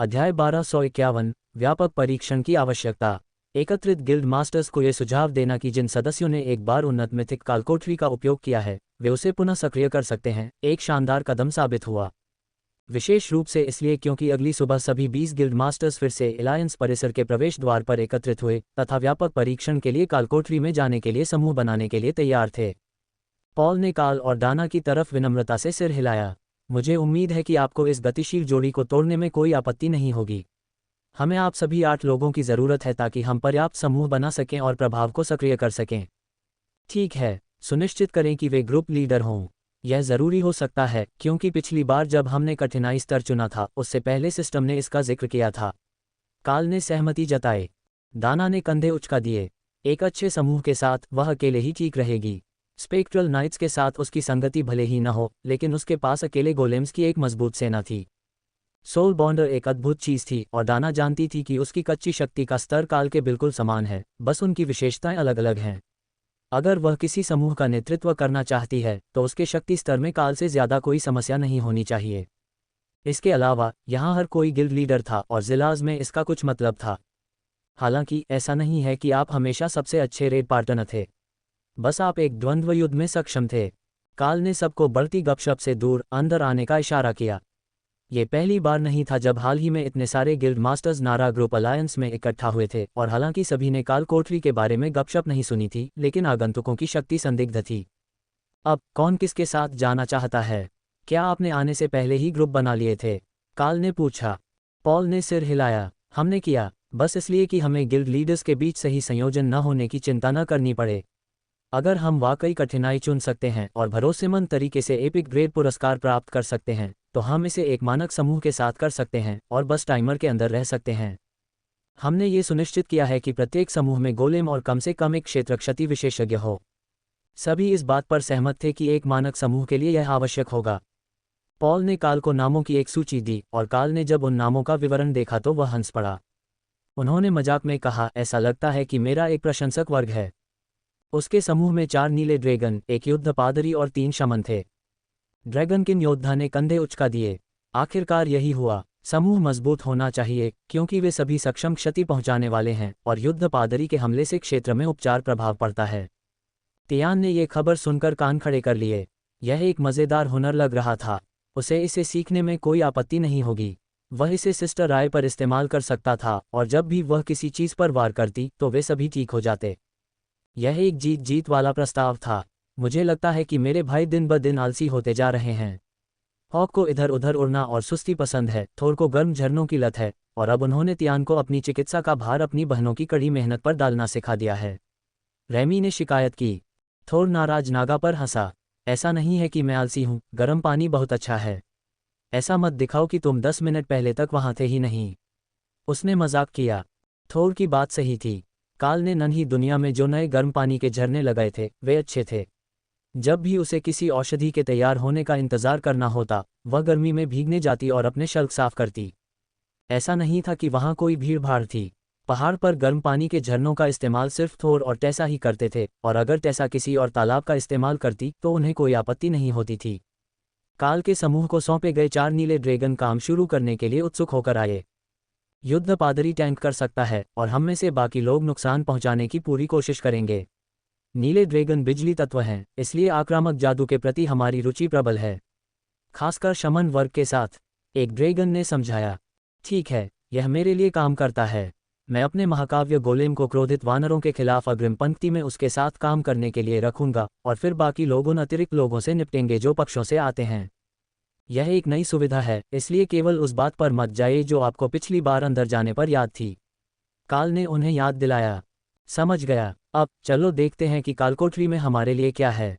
अध्याय 1251 व्यापक परीक्षण की आवश्यकता। एकत्रित गिल्ड मास्टर्स को यह सुझाव देना कि जिन सदस्यों ने एक बार उन्नत मिथिक कालकोठरी का उपयोग किया है वे उसे पुनः सक्रिय कर सकते हैं, एक शानदार कदम साबित हुआ। विशेष रूप से इसलिए क्योंकि अगली सुबह सभी 20 गिल्ड मास्टर्स फिर से एलायंस परिसर के प्रवेश द्वार पर एकत्रित हुए तथा व्यापक परीक्षण के लिए कालकोठरी में जाने के लिए समूह बनाने के लिए तैयार थे। पॉल ने काल और डाना की तरफ विनम्रता से सिर हिलाया। मुझे उम्मीद है कि आपको इस गतिशील जोड़ी को तोड़ने में कोई आपत्ति नहीं होगी। हमें आप सभी 8 लोगों की ज़रूरत है ताकि हम पर्याप्त समूह बना सकें और प्रभाव को सक्रिय कर सकें। ठीक है, सुनिश्चित करें कि वे ग्रुप लीडर हों। यह ज़रूरी हो सकता है क्योंकि पिछली बार जब हमने कठिनाई स्तर चुना था उससे पहले सिस्टम ने इसका जिक्र किया था। काल ने सहमति जताई। दाना ने कंधे उचका दिए। एक अच्छे समूह के साथ वह अकेले ही ठीक रहेगी। स्पेक्ट्रल नाइट्स के साथ उसकी संगति भले ही न हो, लेकिन उसके पास अकेले गोलेम्स की एक मजबूत सेना थी। सोल बॉन्डर एक अद्भुत चीज़ थी और दाना जानती थी कि उसकी कच्ची शक्ति का स्तर काल के बिल्कुल समान है, बस उनकी विशेषताएं अलग अलग हैं। अगर वह किसी समूह का नेतृत्व करना चाहती है तो उसके शक्ति स्तर में काल से ज़्यादा कोई समस्या नहीं होनी चाहिए। इसके अलावा यहाँ हर कोई गिल्ड लीडर था और जिलाज में इसका कुछ मतलब था। हालांकि ऐसा नहीं है कि आप हमेशा सबसे अच्छे रेड पार्टनर थे, बस आप एक द्वंद्व युद्ध में सक्षम थे। काल ने सबको बढ़ती गपशप से दूर अंदर आने का इशारा किया। ये पहली बार नहीं था जब हाल ही में इतने सारे गिल्ड मास्टर्स नारा ग्रुप अलायंस में इकट्ठा हुए थे और हालांकि सभी ने काल कोठरी के बारे में गपशप नहीं सुनी थी, लेकिन आगंतुकों की शक्ति संदिग्ध थी। अब कौन किसके साथ जाना चाहता है? क्या आपने आने से पहले ही ग्रुप बना लिए थे? काल ने पूछा। पॉल ने सिर हिलाया। हमने किया, बस इसलिए कि हमें गिल्ड लीडर्स के बीच सही संयोजन न होने की चिंता न करनी पड़े। अगर हम वाकई कठिनाई चुन सकते हैं और भरोसेमंद तरीके से एपिक ग्रेड पुरस्कार प्राप्त कर सकते हैं तो हम इसे एक मानक समूह के साथ कर सकते हैं और बस टाइमर के अंदर रह सकते हैं। हमने ये सुनिश्चित किया है कि प्रत्येक समूह में गोलेम और कम से कम एक क्षेत्र क्षति विशेषज्ञ हो। सभी इस बात पर सहमत थे कि एक मानक समूह के लिए यह आवश्यक होगा। पॉल ने काल को नामों की एक सूची दी और काल ने जब उन नामों का विवरण देखा तो वह हंस पड़ा। उन्होंने मजाक में कहा, ऐसा लगता है कि मेरा एक प्रशंसक वर्ग है। उसके समूह में 4 नीले ड्रैगन, एक युद्ध पादरी और 3 शमन थे। ड्रैगन किंग योद्धा ने कंधे उचका दिए। आखिरकार यही हुआ। समूह मजबूत होना चाहिए क्योंकि वे सभी सक्षम क्षति पहुंचाने वाले हैं और युद्ध पादरी के हमले से क्षेत्र में उपचार प्रभाव पड़ता है। तियान ने यह खबर सुनकर कान खड़े कर लिए। यह एक मज़ेदार हुनर लग रहा था। उसे इसे सीखने में कोई आपत्ति नहीं होगी। वह इसे सिस्टर राय पर इस्तेमाल कर सकता था और जब भी वह किसी चीज़ पर वार करती तो वे सभी ठीक हो जाते। यह एक जीत जीत वाला प्रस्ताव था। मुझे लगता है कि मेरे भाई दिन ब दिन आलसी होते जा रहे हैं। हॉक को इधर उधर उड़ना और सुस्ती पसंद है, थोर को गर्म झरनों की लत है और अब उन्होंने तियान को अपनी चिकित्सा का भार अपनी बहनों की कड़ी मेहनत पर डालना सिखा दिया है। रेमी ने शिकायत की। थोर नाराज नागा पर हंसा। ऐसा नहीं है कि मैं आलसी हूँ, गर्म पानी बहुत अच्छा है। ऐसा मत दिखाओ कि तुम 10 मिनट पहले तक वहाँ थे ही नहीं। उसने मजाक किया। थोर की बात सही थी। काल ने नन्ही दुनिया में जो नए गर्म पानी के झरने लगाए थे वे अच्छे थे। जब भी उसे किसी औषधि के तैयार होने का इंतजार करना होता वह गर्मी में भीगने जाती और अपने शल्क साफ करती। ऐसा नहीं था कि वहाँ कोई भीड़ भाड़ थी। पहाड़ पर गर्म पानी के झरनों का इस्तेमाल सिर्फ थोर और टेसा ही करते थे और अगर टेसा किसी और तालाब का इस्तेमाल करती तो उन्हें कोई आपत्ति नहीं होती थी। काल के समूह को सौंपे गए 4 नीले ड्रैगन काम शुरू करने के लिए उत्सुक होकर आए। युद्ध पादरी टैंक कर सकता है और हम में से बाकी लोग नुकसान पहुंचाने की पूरी कोशिश करेंगे। नीले ड्रैगन बिजली तत्व हैं, इसलिए आक्रामक जादू के प्रति हमारी रुचि प्रबल है, खासकर शमन वर्ग के साथ। एक ड्रैगन ने समझाया। ठीक है, यह मेरे लिए काम करता है। मैं अपने महाकाव्य गोलेम को क्रोधित वानरों के खिलाफ अग्रिम पंक्ति में उसके साथ काम करने के लिए रखूंगा और फिर बाकी लोग उन अतिरिक्त लोगों से निपटेंगे जो पक्षों से आते हैं। यह एक नई सुविधा है, इसलिए केवल उस बात पर मत जाइए जो आपको पिछली बार अंदर जाने पर याद थी। काल ने उन्हें याद दिलाया। समझ गया। अब चलो देखते हैं कि कालकोठरी में हमारे लिए क्या है।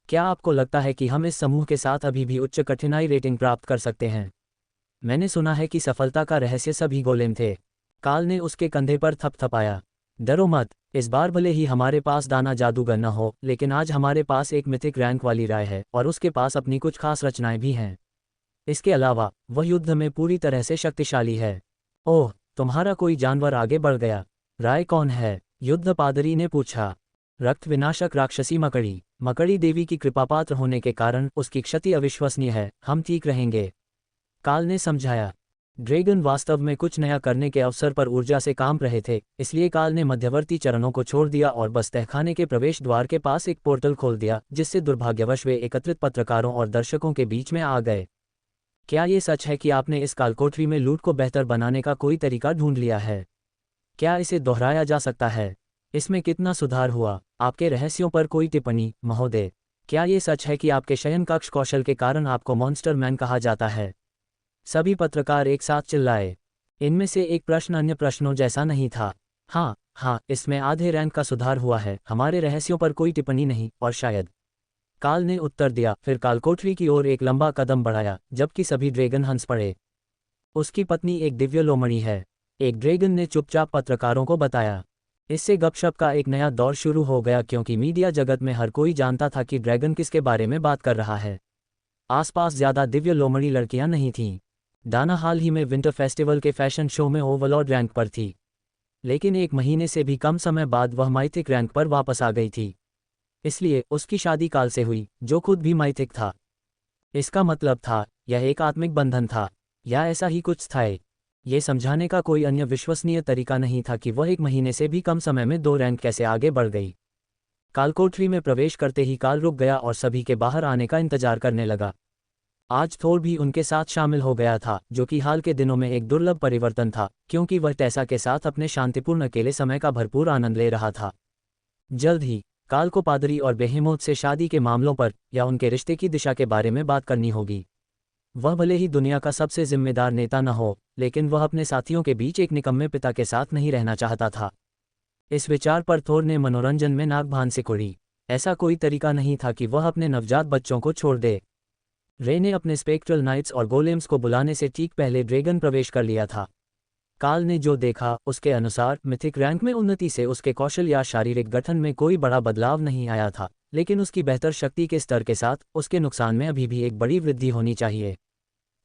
क्या आपको लगता है कि हम इस समूह के साथ अभी भी उच्च कठिनाई रेटिंग प्राप्त कर सकते हैं? मैंने सुना है कि सफलता का रहस्य सभी गोलेम थे। काल ने उसके कंधे पर थपथपाया। डरो मत, इस बार भले ही हमारे पास दाना जादूगर न हो, लेकिन आज हमारे पास एक मिथिक रैंक वाली राय है और उसके पास अपनी कुछ खास रचनाएं भी हैं। इसके अलावा वह युद्ध में पूरी तरह से शक्तिशाली है। ओह, तुम्हारा कोई जानवर आगे बढ़ गया। राय कौन है? युद्ध पादरी ने पूछा। रक्त विनाशक राक्षसी मकड़ी। मकड़ी देवी की कृपापात्र होने के कारण उसकी क्षति अविश्वसनीय है। हम ठीक रहेंगे, काल ने समझाया। ड्रैगन वास्तव में कुछ नया करने के अवसर पर ऊर्जा से काम रहे थे, इसलिए काल ने मध्यवर्ती चरणों को छोड़ दिया और बस तहखाने के प्रवेश द्वार के पास एक पोर्टल खोल दिया, जिससे दुर्भाग्यवश वे एकत्रित पत्रकारों और दर्शकों के बीच में आ गए। क्या ये सच है कि आपने इस कालकोठरी में लूट को बेहतर बनाने का कोई तरीका ढूंढ लिया है? क्या इसे दोहराया जा सकता है? इसमें कितना सुधार हुआ? आपके रहस्यों पर कोई टिप्पणी, महोदय? क्या ये सच है कि आपके शयनकक्ष कौशल के कारण आपको मॉन्स्टर मैन कहा जाता है? सभी पत्रकार एक साथ चिल्लाए। इनमें से एक प्रश्न अन्य प्रश्नों जैसा नहीं था। हाँ, इसमें आधे रैंक का सुधार हुआ है। हमारे रहस्यों पर कोई टिप्पणी नहीं, और शायद। काल ने उत्तर दिया, फिर कालकोठरी की ओर एक लंबा कदम बढ़ाया, जबकि सभी ड्रैगन हंस पड़े। उसकी पत्नी एक दिव्य लोमड़ी है, एक ड्रैगन ने चुपचाप पत्रकारों को बताया। इससे गपशप का एक नया दौर शुरू हो गया, क्योंकि मीडिया जगत में हर कोई जानता था कि ड्रैगन किसके बारे में बात कर रहा है। आसपास ज्यादा दिव्य लोमड़ी लड़कियां नहीं थीं। डाना हाल ही में विंटर फेस्टिवल के फैशन शो में ओवरऑल रैंक पर थी, लेकिन एक महीने से भी कम समय बाद वह माइथिक रैंक पर वापस आ गई थी। इसलिए उसकी शादी काल से हुई, जो खुद भी माइथिक था। इसका मतलब था, यह एक आत्मिक बंधन था, या ऐसा ही कुछ था। ये समझाने का कोई अन्य विश्वसनीय तरीका नहीं था कि वह एक महीने से भी कम समय में 2 रैंक कैसे आगे बढ़ गई। कालकोठरी में प्रवेश करते ही काल रुक गया और सभी के बाहर आने का इंतजार करने लगा। आज थोर भी उनके साथ शामिल हो गया था, जो कि हाल के दिनों में एक दुर्लभ परिवर्तन था, क्योंकि वह टेसा के साथ अपने शांतिपूर्ण अकेले समय का भरपूर आनंद ले रहा था। जल्द ही काल को पादरी और बेहेमोथ से शादी के मामलों पर या उनके रिश्ते की दिशा के बारे में बात करनी होगी। वह भले ही दुनिया का सबसे जिम्मेदार नेता न हो, लेकिन वह अपने साथियों के बीच एक निकम्मे पिता के साथ नहीं रहना चाहता था। इस विचार पर थोर ने मनोरंजन में नाक सिकुड़ी। ऐसा कोई तरीका नहीं था कि वह अपने नवजात बच्चों को छोड़ दे। रे ने अपने स्पेक्ट्रल नाइट्स और गोलेम्स को बुलाने से ठीक पहले ड्रैगन प्रवेश कर लिया था। काल ने जो देखा, उसके अनुसार मिथिक रैंक में उन्नति से उसके कौशल या शारीरिक गठन में कोई बड़ा बदलाव नहीं आया था, लेकिन उसकी बेहतर शक्ति के स्तर के साथ उसके नुकसान में अभी भी एक बड़ी वृद्धि होनी चाहिए।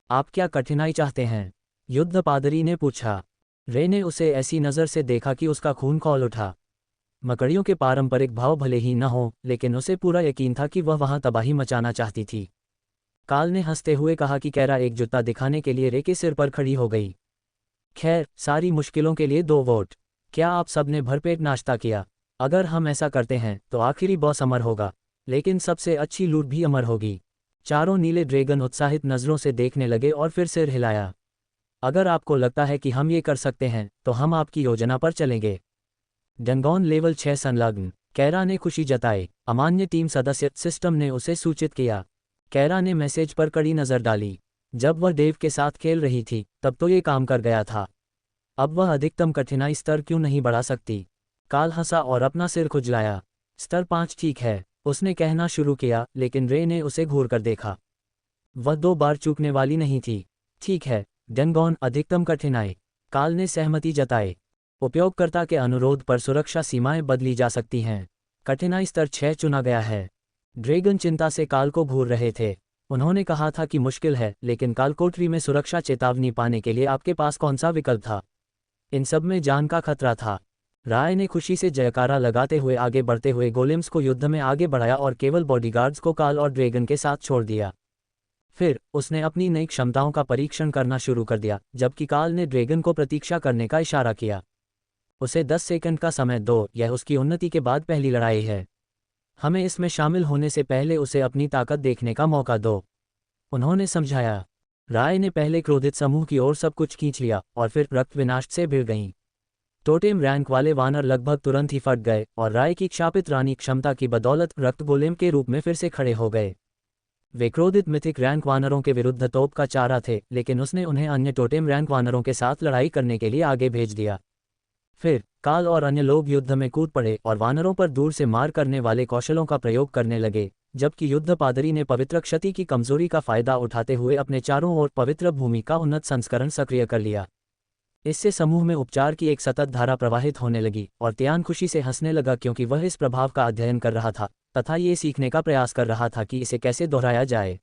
आप क्या कठिनाई चाहते हैं? युद्ध पादरी ने पूछा। रे ने उसे ऐसी नज़र से देखा कि उसका खून खौल उठा। मकड़ियों के पारंपरिक भाव भले ही न हो, लेकिन उसे पूरा यकीन था कि वह वहां तबाही मचाना चाहती थी। काल ने हंसते हुए कहा कि कैरा एक जूता दिखाने के लिए रे के सिर पर खड़ी हो गई। खैर, सारी मुश्किलों के लिए 2 वोट। क्या आप सबने भरपेट नाश्ता किया? अगर हम ऐसा करते हैं तो आखिरी बॉस अमर होगा, लेकिन सबसे अच्छी लूट भी अमर होगी। चारों नीले ड्रैगन उत्साहित नज़रों से देखने लगे और फिर सिर हिलाया। अगर आपको लगता है कि हम ये कर सकते हैं, तो हम आपकी योजना पर चलेंगे। डंगॉन लेवल 6 संलग्न। कैरा ने खुशी जताई। अमान्य टीम सदस्य सिस्टम ने उसे सूचित किया। कैरा ने मैसेज पर कड़ी नज़र डाली। जब वह डेव के साथ खेल रही थी, तब तो ये काम कर गया था। अब वह अधिकतम कठिनाई स्तर क्यों नहीं बढ़ा सकती? काल हंसा और अपना सिर खुजलाया। स्तर 5 ठीक है, उसने कहना शुरू किया, लेकिन रे ने उसे घूर कर देखा। वह 2 बार चूकने वाली नहीं थी। ठीक है, डंगॉन अधिकतम कठिनाई। काल ने सहमति जताई। उपयोगकर्ता के अनुरोध पर सुरक्षा सीमाएं बदली जा सकती हैं। कठिनाई स्तर 6 चुना गया है। ड्रैगन चिंता से काल को घूर रहे थे। उन्होंने कहा था कि मुश्किल है, लेकिन कालकोठरी में सुरक्षा चेतावनी पाने के लिए आपके पास कौन सा विकल्प था? इन सब में जान का खतरा था। राय ने खुशी से जयकारा लगाते हुए आगे बढ़ते हुए गोलेम्स को युद्ध में आगे बढ़ाया और केवल बॉडीगार्ड्स को काल और ड्रैगन के साथ छोड़ दिया। फिर उसने अपनी नई क्षमताओं का परीक्षण करना शुरू कर दिया, जबकि काल ने ड्रैगन को प्रतीक्षा करने का इशारा किया। उसे 10 सेकंड का समय दो, यह उसकी उन्नति के बाद पहली लड़ाई है। हमें इसमें शामिल होने से पहले उसे अपनी ताकत देखने का मौका दो, उन्होंने समझाया। राय ने पहले क्रोधित समूह की ओर सब कुछ खींच लिया और फिर रक्त विनाश से भिड़ गईं। टोटेम रैंक वाले वानर लगभग तुरंत ही फट गए और राय की क्षापित रानी क्षमता की बदौलत रक्त गोलेम के रूप में फिर से खड़े हो गए। वे क्रोधित मिथिक रैंक वानरों के विरुद्ध तोप का चारा थे, लेकिन उसने उन्हें अन्य टोटेम रैंक वानरों के साथ लड़ाई करने के लिए आगे भेज दिया। फिर काल और अन्य लोग युद्ध में कूद पड़े और वानरों पर दूर से मार करने वाले कौशलों का प्रयोग करने लगे, जबकि युद्ध पादरी ने पवित्र क्षति की कमजोरी का फायदा उठाते हुए अपने चारों ओर पवित्र भूमि का उन्नत संस्करण सक्रिय कर लिया। इससे समूह में उपचार की एक सतत धारा प्रवाहित होने लगी और त्यान खुशी से हंसने लगा, क्योंकि वह इस प्रभाव का अध्ययन कर रहा था तथा ये सीखने का प्रयास कर रहा था कि इसे कैसे दोहराया जाए।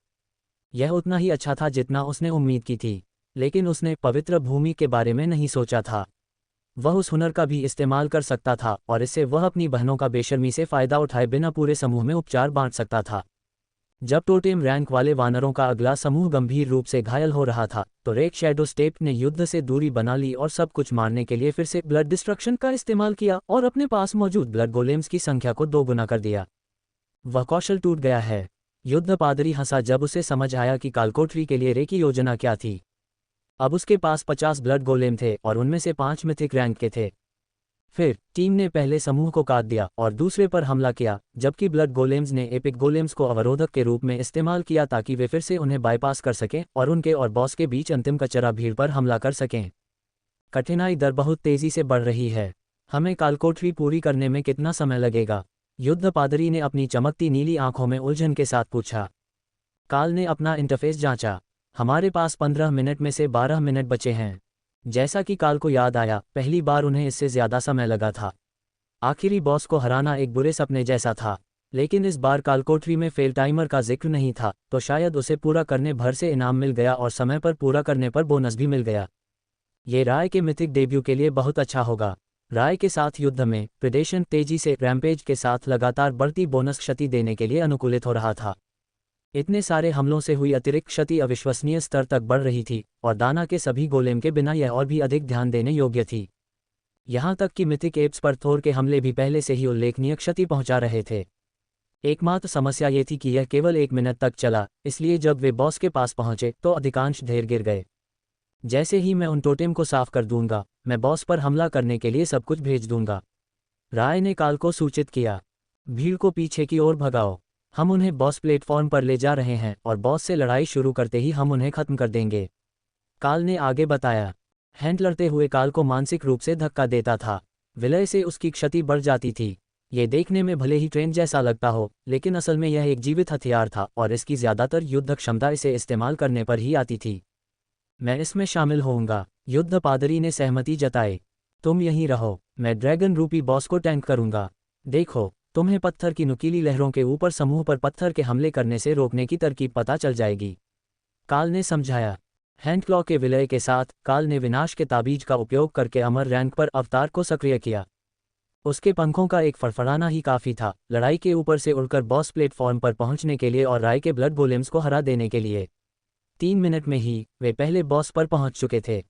यह उतना ही अच्छा था जितना उसने उम्मीद की थी, लेकिन उसने पवित्र भूमि के बारे में नहीं सोचा था। वह उस हुनर का भी इस्तेमाल कर सकता था और इससे वह अपनी बहनों का बेशर्मी से फायदा उठाए बिना पूरे समूह में उपचार बांट सकता था। जब टोटेम रैंक वाले वानरों का अगला समूह गंभीर रूप से घायल हो रहा था तो रेड शैडो स्टेप ने युद्ध से दूरी बना ली और सब कुछ मारने के लिए फिर से ब्लड डिस्ट्रक्शन का इस्तेमाल किया और अपने पास मौजूद ब्लड गोलेम्स की संख्या को 2 गुना कर दिया। वह कौशल टूट गया है। युद्ध पादरी हंसा जब उसे समझ आया कि कालकोठरी के लिए रे की योजना क्या थी। अब उसके पास 50 ब्लड गोलेम थे और उनमें से 5 मिथिक रैंक के थे। फिर टीम ने पहले समूह को काट दिया और दूसरे पर हमला किया, जबकि ब्लड गोलेम्स ने एपिक गोलेम्स को अवरोधक के रूप में इस्तेमाल किया ताकि वे फिर से उन्हें बाईपास कर सकें और उनके और बॉस के बीच अंतिम कचरा भीड़ पर हमला कर सकें। कठिनाई दर बहुत तेजी से बढ़ रही है। हमें कालकोठरी पूरी करने में कितना समय लगेगा? युद्ध पादरी ने अपनी चमकती नीली आंखों में उलझन के साथ पूछा। काल ने अपना इंटरफेस जांचा। हमारे पास 15 मिनट में से 12 मिनट बचे हैं। जैसा कि काल को याद आया, पहली बार उन्हें इससे ज्यादा समय लगा था। आखिरी बॉस को हराना एक बुरे सपने जैसा था, लेकिन इस बार कालकोठरी में फेल टाइमर का जिक्र नहीं था, तो शायद उसे पूरा करने भर से इनाम मिल गया और समय पर पूरा करने पर बोनस भी मिल गया। ये राय के मिथिक डेब्यू के लिए बहुत अच्छा होगा। राय के साथ युद्ध में प्रेडेशन तेजी से रैम्पेज के साथ लगातार बढ़ती बोनस क्षति देने के लिए अनुकूलित हो रहा था। इतने सारे हमलों से हुई अतिरिक्त क्षति अविश्वसनीय स्तर तक बढ़ रही थी और दाना के सभी गोलेम के बिना यह और भी अधिक ध्यान देने योग्य थी। यहाँ तक कि मिथिक एप्स पर थोर के हमले भी पहले से ही उल्लेखनीय क्षति पहुंचा रहे थे। एकमात्र समस्या ये थी कि यह केवल 1 मिनट तक चला, इसलिए जब वे बॉस के पास पहुंचे तो अधिकांश ढेर गिर गए। जैसे ही मैं उन टोटेम को साफ कर दूंगा, मैं बॉस पर हमला करने के लिए सब कुछ भेज दूंगा। राय ने काल को सूचित किया। भीड़ को पीछे की ओर भगाओ। हम उन्हें बॉस प्लेटफॉर्म पर ले जा रहे हैं और बॉस से लड़ाई शुरू करते ही हम उन्हें खत्म कर देंगे, काल ने आगे बताया। हैंड लड़ते हुए काल को मानसिक रूप से धक्का देता था। विलय से उसकी क्षति बढ़ जाती थी। ये देखने में भले ही ट्रेन जैसा लगता हो, लेकिन असल में यह एक जीवित हथियार था और इसकी ज़्यादातर युद्ध क्षमता इसे इस्तेमाल करने पर ही आती थी। मैं इसमें शामिल होऊंगा, युद्ध पादरी ने सहमति जताई। तुम यहीं रहो, मैं ड्रैगन रूपी बॉस को टैंक करूंगा। देखो, तुम्हें पत्थर की नुकीली लहरों के ऊपर समूह पर पत्थर के हमले करने से रोकने की तरकीब पता चल जाएगी, काल ने समझाया। हैंडक्लॉ के विलय के साथ काल ने विनाश के ताबीज का उपयोग करके अमर रैंक पर अवतार को सक्रिय किया। उसके पंखों का एक फड़फड़ाना ही काफ़ी था लड़ाई के ऊपर से उड़कर बॉस प्लेटफॉर्म पर पहुंचने के लिए और राय के ब्लड गोलेम्स को हरा देने के लिए। 3 मिनट में ही वे पहले बॉस पर पहुंच चुके थे।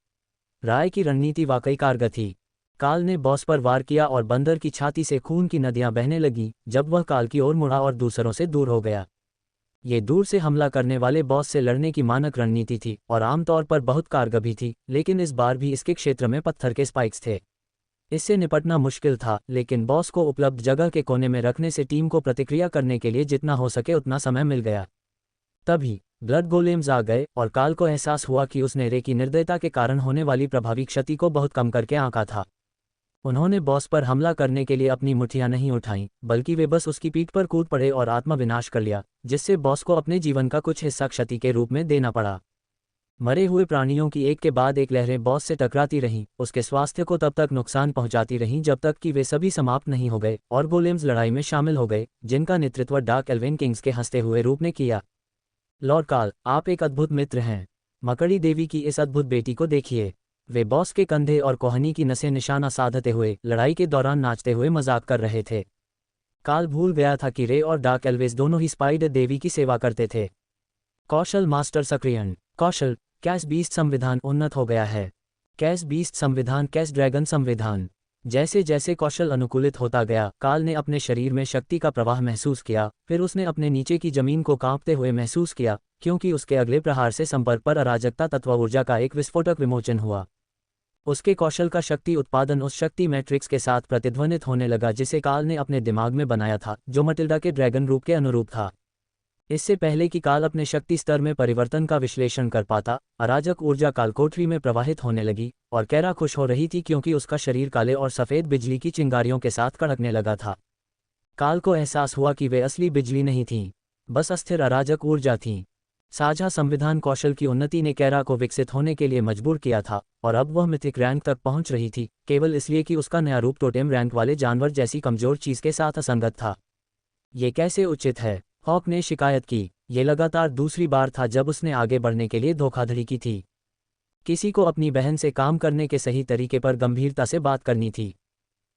राय की रणनीति वाकई कारगर थी। काल ने बॉस पर वार किया और बंदर की छाती से खून की नदियां बहने लगीं जब वह काल की ओर मुड़ा और दूसरों से दूर हो गया। ये दूर से हमला करने वाले बॉस से लड़ने की मानक रणनीति थी और आमतौर पर बहुत कारगर भी थी, लेकिन इस बार भी इसके क्षेत्र में पत्थर के स्पाइक्स थे। इससे निपटना मुश्किल था, लेकिन बॉस को उपलब्ध जगह के कोने में रखने से टीम को प्रतिक्रिया करने के लिए जितना हो सके उतना समय मिल गया। तभी ब्लड गोलेम्स आ गए और काल को एहसास हुआ कि उसने रे की निर्दयता के कारण होने वाली प्रभावी क्षति को बहुत कम करके आंका था। उन्होंने बॉस पर हमला करने के लिए अपनी मुट्ठियां नहीं उठाईं, बल्कि वे बस उसकी पीठ पर कूद पड़े और आत्मविनाश कर लिया, जिससे बॉस को अपने जीवन का कुछ हिस्सा क्षति के रूप में देना पड़ा। मरे हुए प्राणियों की एक के बाद एक लहरें बॉस से टकराती रहीं, उसके स्वास्थ्य को तब तक नुकसान पहुंचाती रहीं जब तक कि वे सभी समाप्त नहीं हो गए और गोलेम्स लड़ाई में शामिल हो गए, जिनका नेतृत्व डार्क एल्वेन किंग्स के हंसते हुए रूप ने किया। लॉर्ड काल, आप एक अद्भुत मित्र हैं। मकड़ी देवी की इस अद्भुत बेटी को देखिए। वे बॉस के कंधे और कोहनी की नसें निशाना साधते हुए लड़ाई के दौरान नाचते हुए मजाक कर रहे थे। काल भूल गया था कि रे और डार्क एल्वेस दोनों ही स्पाइडर देवी की सेवा करते थे। कौशल मास्टर सक्रियण। कौशल कैश बीस्ट संविधान उन्नत हो गया है। कैश बीस्ट संविधान, कैश ड्रैगन संविधान। जैसे जैसे कौशल अनुकूलित होता गया, काल ने अपने शरीर में शक्ति का प्रवाह महसूस किया। फिर उसने अपने नीचे की जमीन को कांपते हुए महसूस किया, क्योंकि उसके अगले प्रहार से संपर्क पर अराजकता तत्व ऊर्जा का एक विस्फोटक विमोचन हुआ। उसके कौशल का शक्ति उत्पादन उस शक्ति मैट्रिक्स के साथ प्रतिध्वनित होने लगा जिसे काल ने अपने दिमाग में बनाया था, जो मटिल्डा के ड्रैगन रूप के अनुरूप था। इससे पहले कि काल अपने शक्ति स्तर में परिवर्तन का विश्लेषण कर पाता, अराजक ऊर्जा कालकोठरी में प्रवाहित होने लगी और कैरा खुश हो रही थी क्योंकि उसका शरीर काले और सफ़ेद बिजली की चिंगारियों के साथ कड़कने लगा था। काल को एहसास हुआ कि वे असली बिजली नहीं थीं, बस अस्थिर अराजक ऊर्जा थीं। साझा संविधान कौशल की उन्नति ने कैरा को विकसित होने के लिए मजबूर किया था और अब वह मिथिक रैंक तक पहुंच रही थी, केवल इसलिए कि उसका नया रूप टोटेम रैंक वाले जानवर जैसी कमजोर चीज के साथ असंगत था। ये कैसे उचित है? हॉक ने शिकायत की। ये लगातार दूसरी बार था जब उसने आगे बढ़ने के लिए धोखाधड़ी की थी। किसी को अपनी बहन से काम करने के सही तरीके पर गंभीरता से बात करनी थी।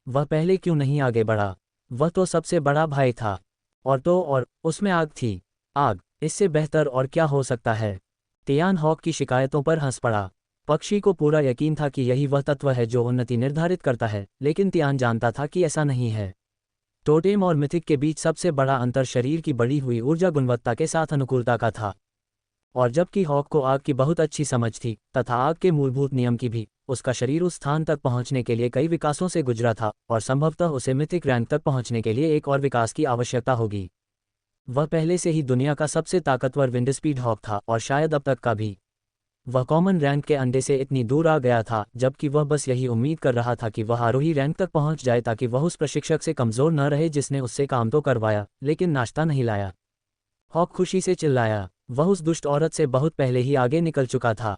वह पहले क्यों नहीं आगे बढ़ा? वह तो सबसे बड़ा भाई था। और उसमें आग थी। आग, इससे बेहतर और क्या हो सकता है। तियान हॉक की शिकायतों पर हंस पड़ा। पक्षी को पूरा यकीन था कि यही वह तत्व है जो उन्नति निर्धारित करता है, लेकिन तियान जानता था कि ऐसा नहीं है। टोटेम और मिथिक के बीच सबसे बड़ा अंतर शरीर की बढ़ी हुई ऊर्जा गुणवत्ता के साथ अनुकूलता का था। और जबकि हॉक को आग की बहुत अच्छी समझ थी तथा आग के मूलभूत नियम की भी, उसका शरीर उस स्थान तक पहुंचने के लिए कई विकासों से गुजरा था और संभवतः उसे मिथिक रैंक तक पहुंचने के लिए एक और विकास की आवश्यकता होगी। वह पहले से ही दुनिया का सबसे ताकतवर विंड स्पीड हॉक था और शायद अब तक का भी। वह कॉमन रैंक के अंडे से इतनी दूर आ गया था, जबकि वह बस यही उम्मीद कर रहा था कि वह आरोही रैंक तक पहुंच जाए ताकि वह उस प्रशिक्षक से कमज़ोर न रहे जिसने उससे काम तो करवाया लेकिन नाश्ता नहीं लाया। हॉक खुशी से चिल्लाया। वह उस दुष्ट औरत से बहुत पहले ही आगे निकल चुका था।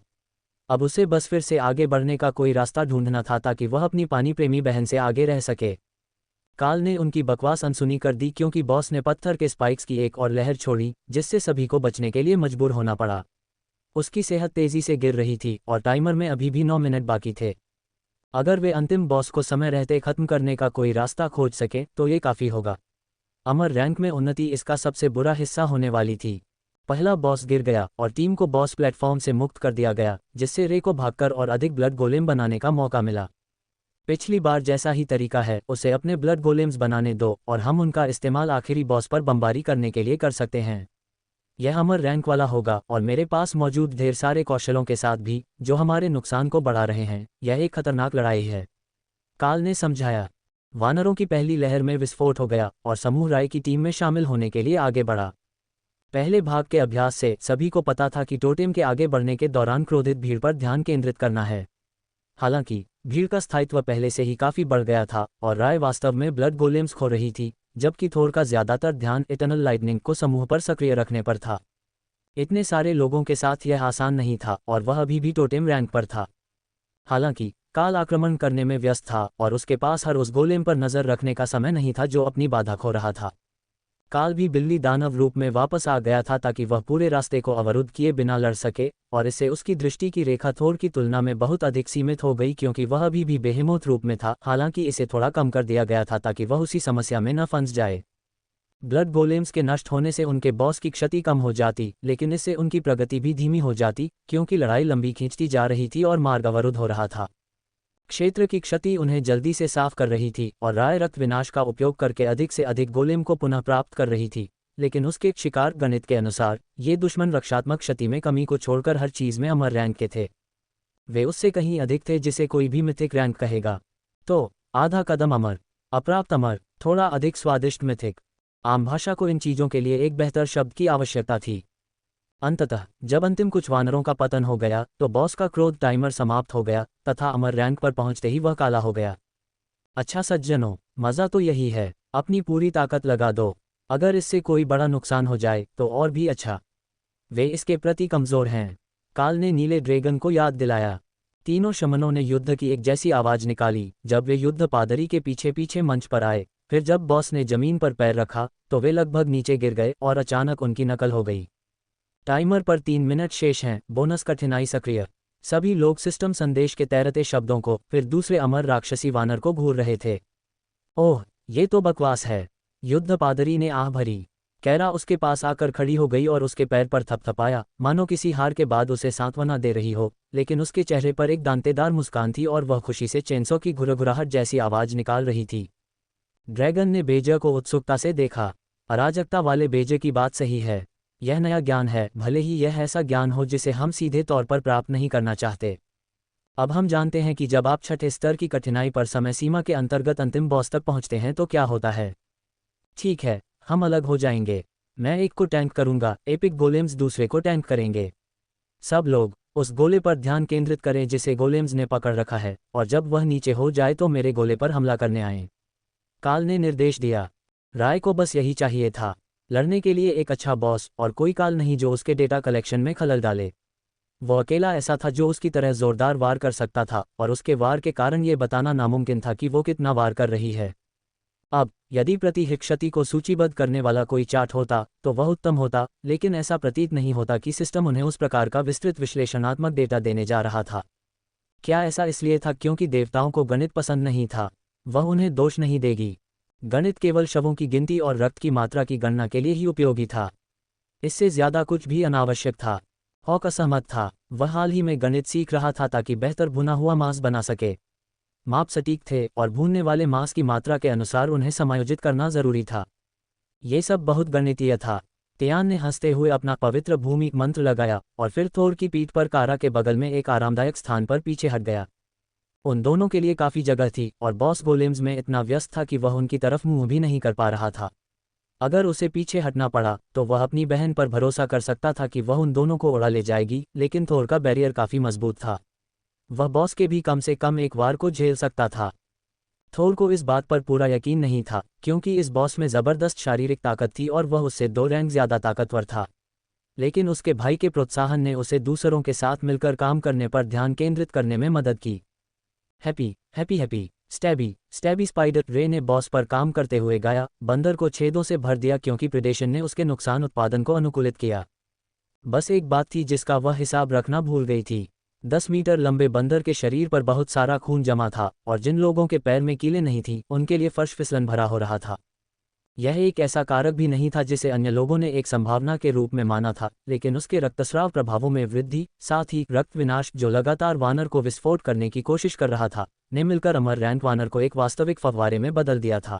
अब उसे बस फिर से आगे बढ़ने का कोई रास्ता ढूंढना था ताकि वह अपनी पानी प्रेमी बहन से आगे रह सके। काल ने उनकी बकवास अनसुनी कर दी क्योंकि बॉस ने पत्थर के स्पाइक्स की एक और लहर छोड़ी जिससे सभी को बचने के लिए मजबूर होना पड़ा। उसकी सेहत तेजी से गिर रही थी और टाइमर में अभी भी 9 मिनट बाकी थे। अगर वे अंतिम बॉस को समय रहते खत्म करने का कोई रास्ता खोज सके तो ये काफ़ी होगा। अमर रैंक में उन्नति इसका सबसे बुरा हिस्सा होने वाली थी। पहला बॉस गिर गया और टीम को बॉस प्लेटफॉर्म से मुक्त कर दिया गया, जिससे रे को भागकर और अधिक ब्लड गोलेम बनाने का मौका मिला। पिछली बार जैसा ही तरीका है, उसे अपने ब्लड गोलेम्स बनाने दो और हम उनका इस्तेमाल आखिरी बॉस पर बमबारी करने के लिए कर सकते हैं। यह अमर रैंक वाला होगा और मेरे पास मौजूद ढेर सारे कौशलों के साथ भी जो हमारे नुकसान को बढ़ा रहे हैं, यह एक खतरनाक लड़ाई है, काल ने समझाया। वानरों की पहली लहर में विस्फोट हो गया और समूह राय की टीम में शामिल होने के लिए आगे बढ़ा। पहले भाग के अभ्यास से सभी को पता था कि टोटेम के आगे बढ़ने के दौरान क्रोधित भीड़ पर ध्यान केंद्रित करना है। हालांकि भीड़ का स्थायित्व पहले से ही काफी बढ़ गया था और राय वास्तव में ब्लड गोलेम्स खो रही थी, जबकि थोर का ज्यादातर ध्यान इटर्नल लाइटनिंग को समूह पर सक्रिय रखने पर था। इतने सारे लोगों के साथ यह आसान नहीं था और वह अभी भी टोटेम रैंक पर था। हालांकि काल आक्रमण करने में व्यस्त था और उसके पास हर उस गोलेम पर नजर रखने का समय नहीं था जो अपनी बाधा खो रहा था। काल भी बिल्ली दानव रूप में वापस आ गया था ताकि वह पूरे रास्ते को अवरुद्ध किए बिना लड़ सके, और इससे उसकी दृष्टि की रेखा थोर की तुलना में बहुत अधिक सीमित हो गई क्योंकि वह अभी भी बेहेमोथ रूप में था। हालांकि इसे थोड़ा कम कर दिया गया था ताकि वह उसी समस्या में न फंस जाए। ब्लड गोलेम्स के नष्ट होने से उनके बॉस की क्षति कम हो जाती, लेकिन इससे उनकी प्रगति भी धीमी हो जाती क्योंकि लड़ाई लंबी खींचती जा रही थी और मार्ग अवरुद्ध हो रहा था। क्षेत्र की क्षति उन्हें जल्दी से साफ कर रही थी और राय रक्त विनाश का उपयोग करके अधिक से अधिक गोलेम को पुनः प्राप्त कर रही थी, लेकिन उसके शिकार गणित के अनुसार ये दुश्मन रक्षात्मक क्षति में कमी को छोड़कर हर चीज में अमर रैंक के थे। वे उससे कहीं अधिक थे जिसे कोई भी मिथिक रैंक कहेगा। तो आधा कदम अमर, अप्राप्त अमर, थोड़ा अधिक स्वादिष्ट मिथिक। आम भाषा को इन चीजों के लिए एक बेहतर शब्द की आवश्यकता थी। अंततः जब अंतिम कुछ वानरों का पतन हो गया तो बॉस का क्रोध टाइमर समाप्त हो गया तथा अमर रैंक पर पहुंचते ही वह काला हो गया। अच्छा सज्जनों, मज़ा तो यही है, अपनी पूरी ताकत लगा दो। अगर इससे कोई बड़ा नुकसान हो जाए तो और भी अच्छा। वे इसके प्रति कमज़ोर हैं, काल ने नीले ड्रैगन को याद दिलाया। तीनों शमनों ने युद्ध की एक जैसी आवाज़ निकाली जब वे युद्ध पादरी के पीछे पीछे मंच पर आए। फिर जब बॉस ने जमीन पर पैर रखा तो वे लगभग नीचे गिर गए और अचानक उनकी नकल हो गई। टाइमर पर 3 मिनट शेष हैं। बोनस कठिनाई सक्रिय। सभी लोग सिस्टम संदेश के तैरते शब्दों को फिर दूसरे अमर राक्षसी वानर को घूर रहे थे। ओह, ये तो बकवास है, युद्ध पादरी ने आह भरी। कैरा उसके पास आकर खड़ी हो गई और उसके पैर पर थपथपाया मानो किसी हार के बाद उसे सांत्वना दे रही हो, लेकिन उसके चेहरे पर एक दांतेदार मुस्कान थी और वह खुशी से चेंसो की घुरघुराहट जैसी आवाज निकाल रही थी। ड्रैगन ने बेजे को उत्सुकता से देखा। अराजकता वाले बेजे की बात सही है, यह नया ज्ञान है, भले ही यह ऐसा ज्ञान हो जिसे हम सीधे तौर पर प्राप्त नहीं करना चाहते। अब हम जानते हैं कि जब आप छठे स्तर की कठिनाई पर समय सीमा के अंतर्गत अंतिम बॉस तक पहुंचते हैं तो क्या होता है। ठीक है, हम अलग हो जाएंगे। मैं एक को टैंक करूंगा, एपिक गोलेम्स दूसरे को टैंक करेंगे। सब लोग उस गोले पर ध्यान केंद्रित करें जिसे गोलेम्स ने पकड़ रखा है, और जब वह नीचे हो जाए तो मेरे गोले पर हमला करने आएं। काल ने निर्देश दिया। राय को बस यही चाहिए था, लड़ने के लिए एक अच्छा बॉस और कोई काल नहीं जो उसके डेटा कलेक्शन में खलल डाले। वो अकेला ऐसा था जो उसकी तरह जोरदार वार कर सकता था और उसके वार के कारण ये बताना नामुमकिन था कि वो कितना वार कर रही है। अब यदि प्रति क्षति को सूचीबद्ध करने वाला कोई चार्ट होता तो वह उत्तम होता, लेकिन ऐसा प्रतीत नहीं होता कि सिस्टम उन्हें उस प्रकार का विस्तृत विश्लेषणात्मक डेटा देने जा रहा था। क्या ऐसा इसलिए था क्योंकि देवताओं को गणित पसंद नहीं था? वह उन्हें दोष नहीं देगी। गणित केवल शवों की गिनती और रक्त की मात्रा की गणना के लिए ही उपयोगी था। इससे ज्यादा कुछ भी अनावश्यक था। हॉक असहमत था। वह हाल ही में गणित सीख रहा था ताकि बेहतर भुना हुआ मांस बना सके। माप सटीक थे और भूनने वाले मांस की मात्रा के अनुसार उन्हें समायोजित करना जरूरी था। ये सब बहुत गणितीय था। तियान ने हंसते हुए अपना पवित्र भूमि मंत्र लगाया और फिर थोर की पीठ पर कारा के बगल में एक आरामदायक स्थान पर पीछे हट गया। उन दोनों के लिए काफी जगह थी और बॉस गोलेम्स में इतना व्यस्त था कि वह उनकी तरफ मुंह भी नहीं कर पा रहा था। अगर उसे पीछे हटना पड़ा तो वह अपनी बहन पर भरोसा कर सकता था कि वह उन दोनों को उड़ा ले जाएगी, लेकिन थोर का बैरियर काफी मजबूत था। वह बॉस के भी कम से कम एक वार को झेल सकता था। थोर को इस बात पर पूरा यकीन नहीं था क्योंकि इस बॉस में जबरदस्त शारीरिक ताकत थी और वह उससे 2 रैंक ज्यादा ताकतवर था। लेकिन उसके भाई के प्रोत्साहन ने उसे दूसरों के साथ मिलकर काम करने पर ध्यान केंद्रित करने में मदद की। हैप्पी हैप्पी हैप्पी स्टैबी स्टैबी स्पाइडर, रे ने बॉस पर काम करते हुए गाया। बंदर को छेदों से भर दिया क्योंकि प्रेडेशन ने उसके नुकसान उत्पादन को अनुकूलित किया। बस एक बात थी जिसका वह हिसाब रखना भूल गई थी। 10 मीटर लंबे बंदर के शरीर पर बहुत सारा खून जमा था और जिन लोगों के पैर में कीलें नहीं थीं उनके लिए फर्श फिसलन भरा हो रहा था। यह एक ऐसा कारक भी नहीं था जिसे अन्य लोगों ने एक संभावना के रूप में माना था, लेकिन उसके रक्तस्राव प्रभावों में वृद्धि, साथ ही रक्त विनाश जो लगातार वानर को विस्फोट करने की कोशिश कर रहा था, ने मिलकर अमर रैंक वानर को एक वास्तविक फव्वारे में बदल दिया था।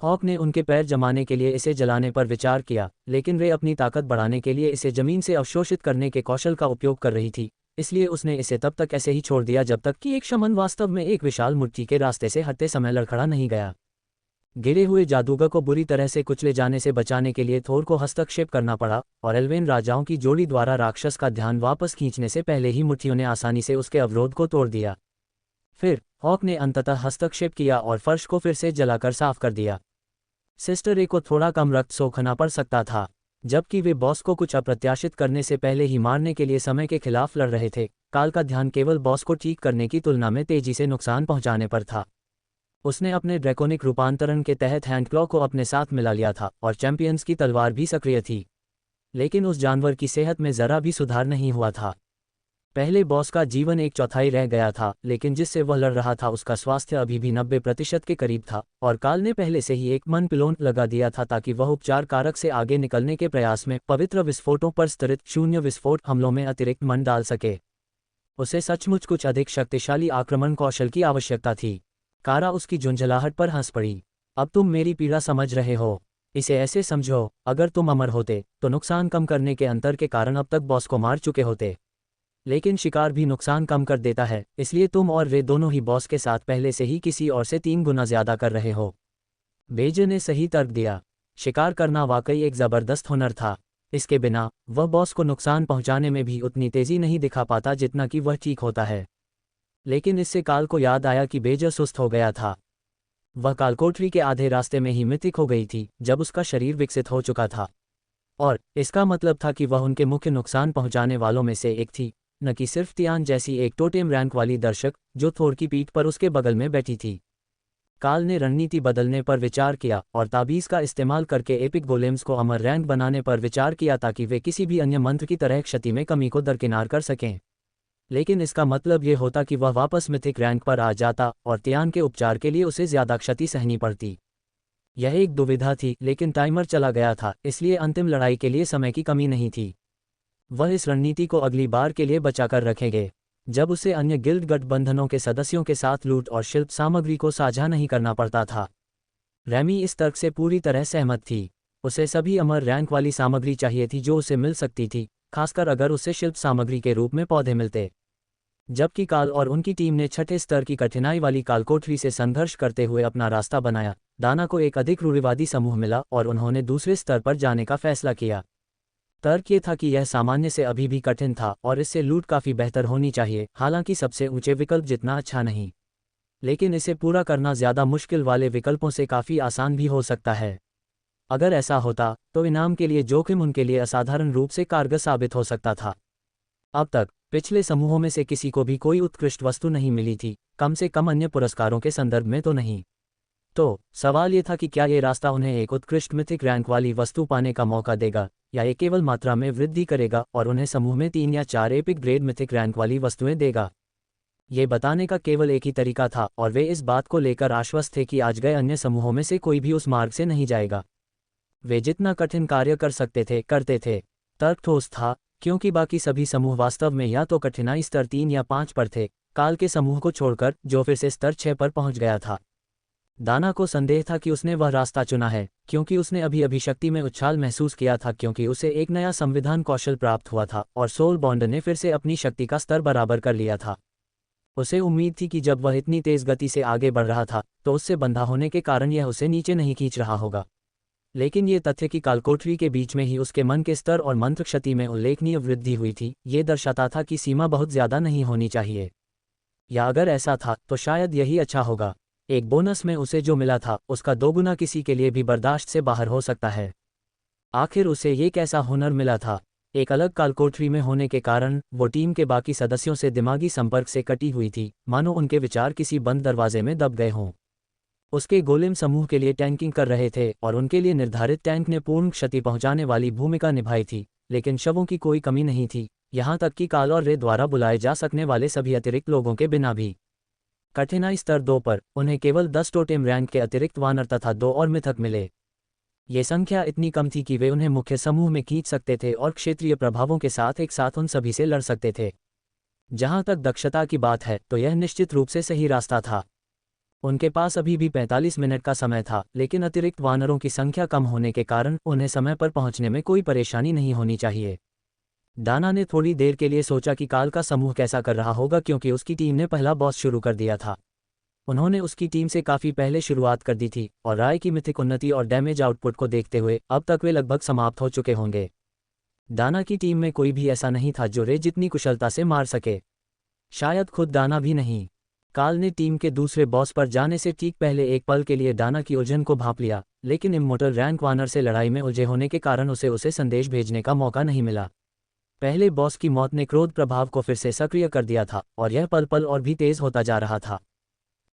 हॉक ने उनके पैर जमाने के लिए इसे जलाने पर विचार किया, लेकिन रे अपनी ताकत बढ़ाने के लिए इसे जमीन से अवशोषित करने के कौशल का उपयोग कर रही थी, इसलिए उसने इसे तब तक ऐसे ही छोड़ दिया जब तक कि एक शमन वास्तव में एक विशाल मूर्ति के रास्ते से हटते समय लड़खड़ा नहीं गया। गिरे हुए जादूगर को बुरी तरह से कुचले जाने से बचाने के लिए थोर को हस्तक्षेप करना पड़ा और एल्वेन राजाओं की जोड़ी द्वारा राक्षस का ध्यान वापस खींचने से पहले ही मुट्ठियों ने आसानी से उसके अवरोध को तोड़ दिया। फिर हॉक ने अंततः हस्तक्षेप किया और फर्श को फिर से जलाकर साफ कर दिया। सिस्टर रे को थोड़ा कम रक्त सोखना पड़ सकता था, जबकि वे बॉस को कुछ अप्रत्याशित करने से पहले ही मारने के लिए समय के खिलाफ लड़ रहे थे। काल का ध्यान केवल बॉस को ठीक करने की तुलना में तेजी से नुकसान पहुंचाने पर था। उसने अपने ड्रैकोनिक रूपांतरण के तहत हैंडक्लॉ को अपने साथ मिला लिया था और चैंपियंस की तलवार भी सक्रिय थी, लेकिन उस जानवर की सेहत में जरा भी सुधार नहीं हुआ था। पहले बॉस का जीवन 1/4 रह गया था, लेकिन जिससे वह लड़ रहा था उसका स्वास्थ्य अभी भी 90% के करीब था और काल ने पहले से ही एक मन पिलोन लगा दिया था ताकि वह उपचार कारक से आगे निकलने के प्रयास में पवित्र विस्फोटों पर स्तरित 0 विस्फोट हमलों में अतिरिक्त मन डाल सके। उसे सचमुच कुछ अधिक शक्तिशाली आक्रमण कौशल की आवश्यकता थी। कारा उसकी झुंझलाहट पर हंस पड़ी। अब तुम मेरी पीड़ा समझ रहे हो। इसे ऐसे समझो, अगर तुम अमर होते तो नुकसान कम करने के अंतर के कारण अब तक बॉस को मार चुके होते, लेकिन शिकार भी नुकसान कम कर देता है, इसलिए तुम और रे दोनों ही बॉस के साथ पहले से ही किसी और से 3 गुना ज्यादा कर रहे हो। बेजे ने सही तर्क दिया। शिकार करना वाकई एक जबरदस्त हुनर था। इसके बिना वह बॉस को नुकसान पहुंचाने में भी उतनी तेजी नहीं दिखा पाता जितना कि वह ठीक होता है। लेकिन इससे काल को याद आया कि बेजे सुस्त हो गया था। वह कालकोठरी के आधे रास्ते में ही मिथिक हो गई थी जब उसका शरीर विकसित हो चुका था, और इसका मतलब था कि वह उनके मुख्य नुकसान पहुंचाने वालों में से एक थी, न कि सिर्फ तियान जैसी एक टोटेम रैंक वाली दर्शक जो थोर की पीठ पर उसके बगल में बैठी थी। काल ने रणनीति बदलने पर विचार किया और ताबीज का इस्तेमाल करके एपिक गोलेम्स को अमर रैंक बनाने पर विचार किया ताकि वे किसी भी अन्य मंत्र की तरह क्षति में कमी को दरकिनार कर सकें। लेकिन इसका मतलब ये होता कि वह वापस मिथिक रैंक पर आ जाता और तियान के उपचार के लिए उसे ज्यादा क्षति सहनी पड़ती। यह एक दुविधा थी, लेकिन टाइमर चला गया था, इसलिए अंतिम लड़ाई के लिए समय की कमी नहीं थी। वह इस रणनीति को अगली बार के लिए बचाकर रखेंगे, जब उसे अन्य गिल्ड गठबंधनों के सदस्यों के साथ लूट और शिल्प सामग्री को साझा नहीं करना पड़ता था। रैमी इस तर्क से पूरी तरह सहमत थी। उसे सभी अमर रैंक वाली सामग्री चाहिए थी जो उसे मिल सकती थी, खासकर अगर उसे शिल्प सामग्री के रूप में पौधे मिलते। जबकि काल और उनकी टीम ने 6ठे स्तर की कठिनाई वाली कालकोठरी से संघर्ष करते हुए अपना रास्ता बनाया, दाना को एक अधिक रूढ़िवादी समूह मिला और उन्होंने दूसरे स्तर पर जाने का फैसला किया। तर्क ये था कि यह सामान्य से अभी भी कठिन था और इससे लूट काफ़ी बेहतर होनी चाहिए, हालांकि सबसे ऊंचे विकल्प जितना अच्छा नहीं, लेकिन इसे पूरा करना ज़्यादा मुश्किल वाले विकल्पों से काफ़ी आसान भी हो सकता है। अगर ऐसा होता तो इनाम के लिए जोखिम उनके लिए असाधारण रूप से कारगर साबित हो सकता था। अब तक पिछले समूहों में से किसी को भी कोई उत्कृष्ट वस्तु नहीं मिली थी, कम से कम अन्य पुरस्कारों के संदर्भ में तो नहीं। तो सवाल ये था कि क्या ये रास्ता उन्हें एक उत्कृष्ट मिथिक रैंक वाली वस्तु पाने का मौका देगा, या ये केवल मात्रा में वृद्धि करेगा और उन्हें समूह में 3 या 4 एपिक ग्रेड मिथिक रैंक वाली वस्तुएं देगा। ये बताने का केवल एक ही तरीका था और वे इस बात को लेकर आश्वस्त थे कि आज गए अन्य समूहों में से कोई भी उस मार्ग से नहीं जाएगा। वे जितना कठिन कार्य कर सकते थे करते थे। तर्क ठोस था, क्योंकि बाकी सभी समूह वास्तव में या तो कठिनाई स्तर 3 या 5 पर थे, काल के समूह को छोड़कर जो फिर से स्तर 6 पर पहुंच गया था। दाना को संदेह था कि उसने वह रास्ता चुना है, क्योंकि उसने अभी अभी शक्ति में उछाल महसूस किया था, क्योंकि उसे एक नया संविधान कौशल प्राप्त हुआ था और सोल बॉन्ड ने फिर से अपनी शक्ति का स्तर बराबर कर लिया था। उसे उम्मीद थी कि जब वह इतनी तेज गति से आगे बढ़ रहा था तो उससे बंधा होने के कारण यह उसे नीचे नहीं खींच रहा होगा। लेकिन ये तथ्य कि कालकोठरी के बीच में ही उसके मन के स्तर और मंत्र शक्ति में उल्लेखनीय वृद्धि हुई थी, ये दर्शाता था कि सीमा बहुत ज्यादा नहीं होनी चाहिए। या अगर ऐसा था तो शायद यही अच्छा होगा। एक बोनस में उसे जो मिला था उसका दोगुना किसी के लिए भी बर्दाश्त से बाहर हो सकता है। आखिर उसे ये कैसा हुनर मिला था? एक अलग कालकोठरी में होने के कारण वो टीम के बाकी सदस्यों से दिमागी संपर्क से कटी हुई थी, मानो उनके विचार किसी बंद दरवाजे में दब गए हों। उसके गोलेम समूह के लिए टैंकिंग कर रहे थे और उनके लिए निर्धारित टैंक ने पूर्ण क्षति पहुंचाने वाली भूमिका निभाई थी, लेकिन शवों की कोई कमी नहीं थी, यहां तक कि काल और रे द्वारा बुलाए जा सकने वाले सभी अतिरिक्त लोगों के बिना भी। कठिनाई स्तर 2 पर उन्हें केवल 10 टोटेम रैंक के अतिरिक्त वानर तथा 2 और मिथक मिले। ये संख्या इतनी कम थी कि वे उन्हें मुख्य समूह में खींच सकते थे और क्षेत्रीय प्रभावों के साथ एक साथ उन सभी से लड़ सकते थे। जहां तक दक्षता की बात है तो यह निश्चित रूप से सही रास्ता था। उनके पास अभी भी 45 मिनट का समय था, लेकिन अतिरिक्त वानरों की संख्या कम होने के कारण उन्हें समय पर पहुंचने में कोई परेशानी नहीं होनी चाहिए। दाना ने थोड़ी देर के लिए सोचा कि काल का समूह कैसा कर रहा होगा, क्योंकि उसकी टीम ने पहला बॉस शुरू कर दिया था। उन्होंने उसकी टीम से काफ़ी पहले शुरुआत कर दी थी और राय की मिथिक उन्नति और डैमेज आउटपुट को देखते हुए अब तक वे लगभग समाप्त हो चुके होंगे। दाना की टीम में कोई भी ऐसा नहीं था जो रे जितनी कुशलता से मार सके, शायद खुद दाना भी नहीं। काल ने टीम के दूसरे बॉस पर जाने से ठीक पहले एक पल के लिए दाना की उलझन को भांप लिया, लेकिन इम्मोर्टल रैंक वानर से लड़ाई में उलझे होने के कारण उसे संदेश भेजने का मौका नहीं मिला। पहले बॉस की मौत ने क्रोध प्रभाव को फिर से सक्रिय कर दिया था और यह पल पल और भी तेज होता जा रहा था।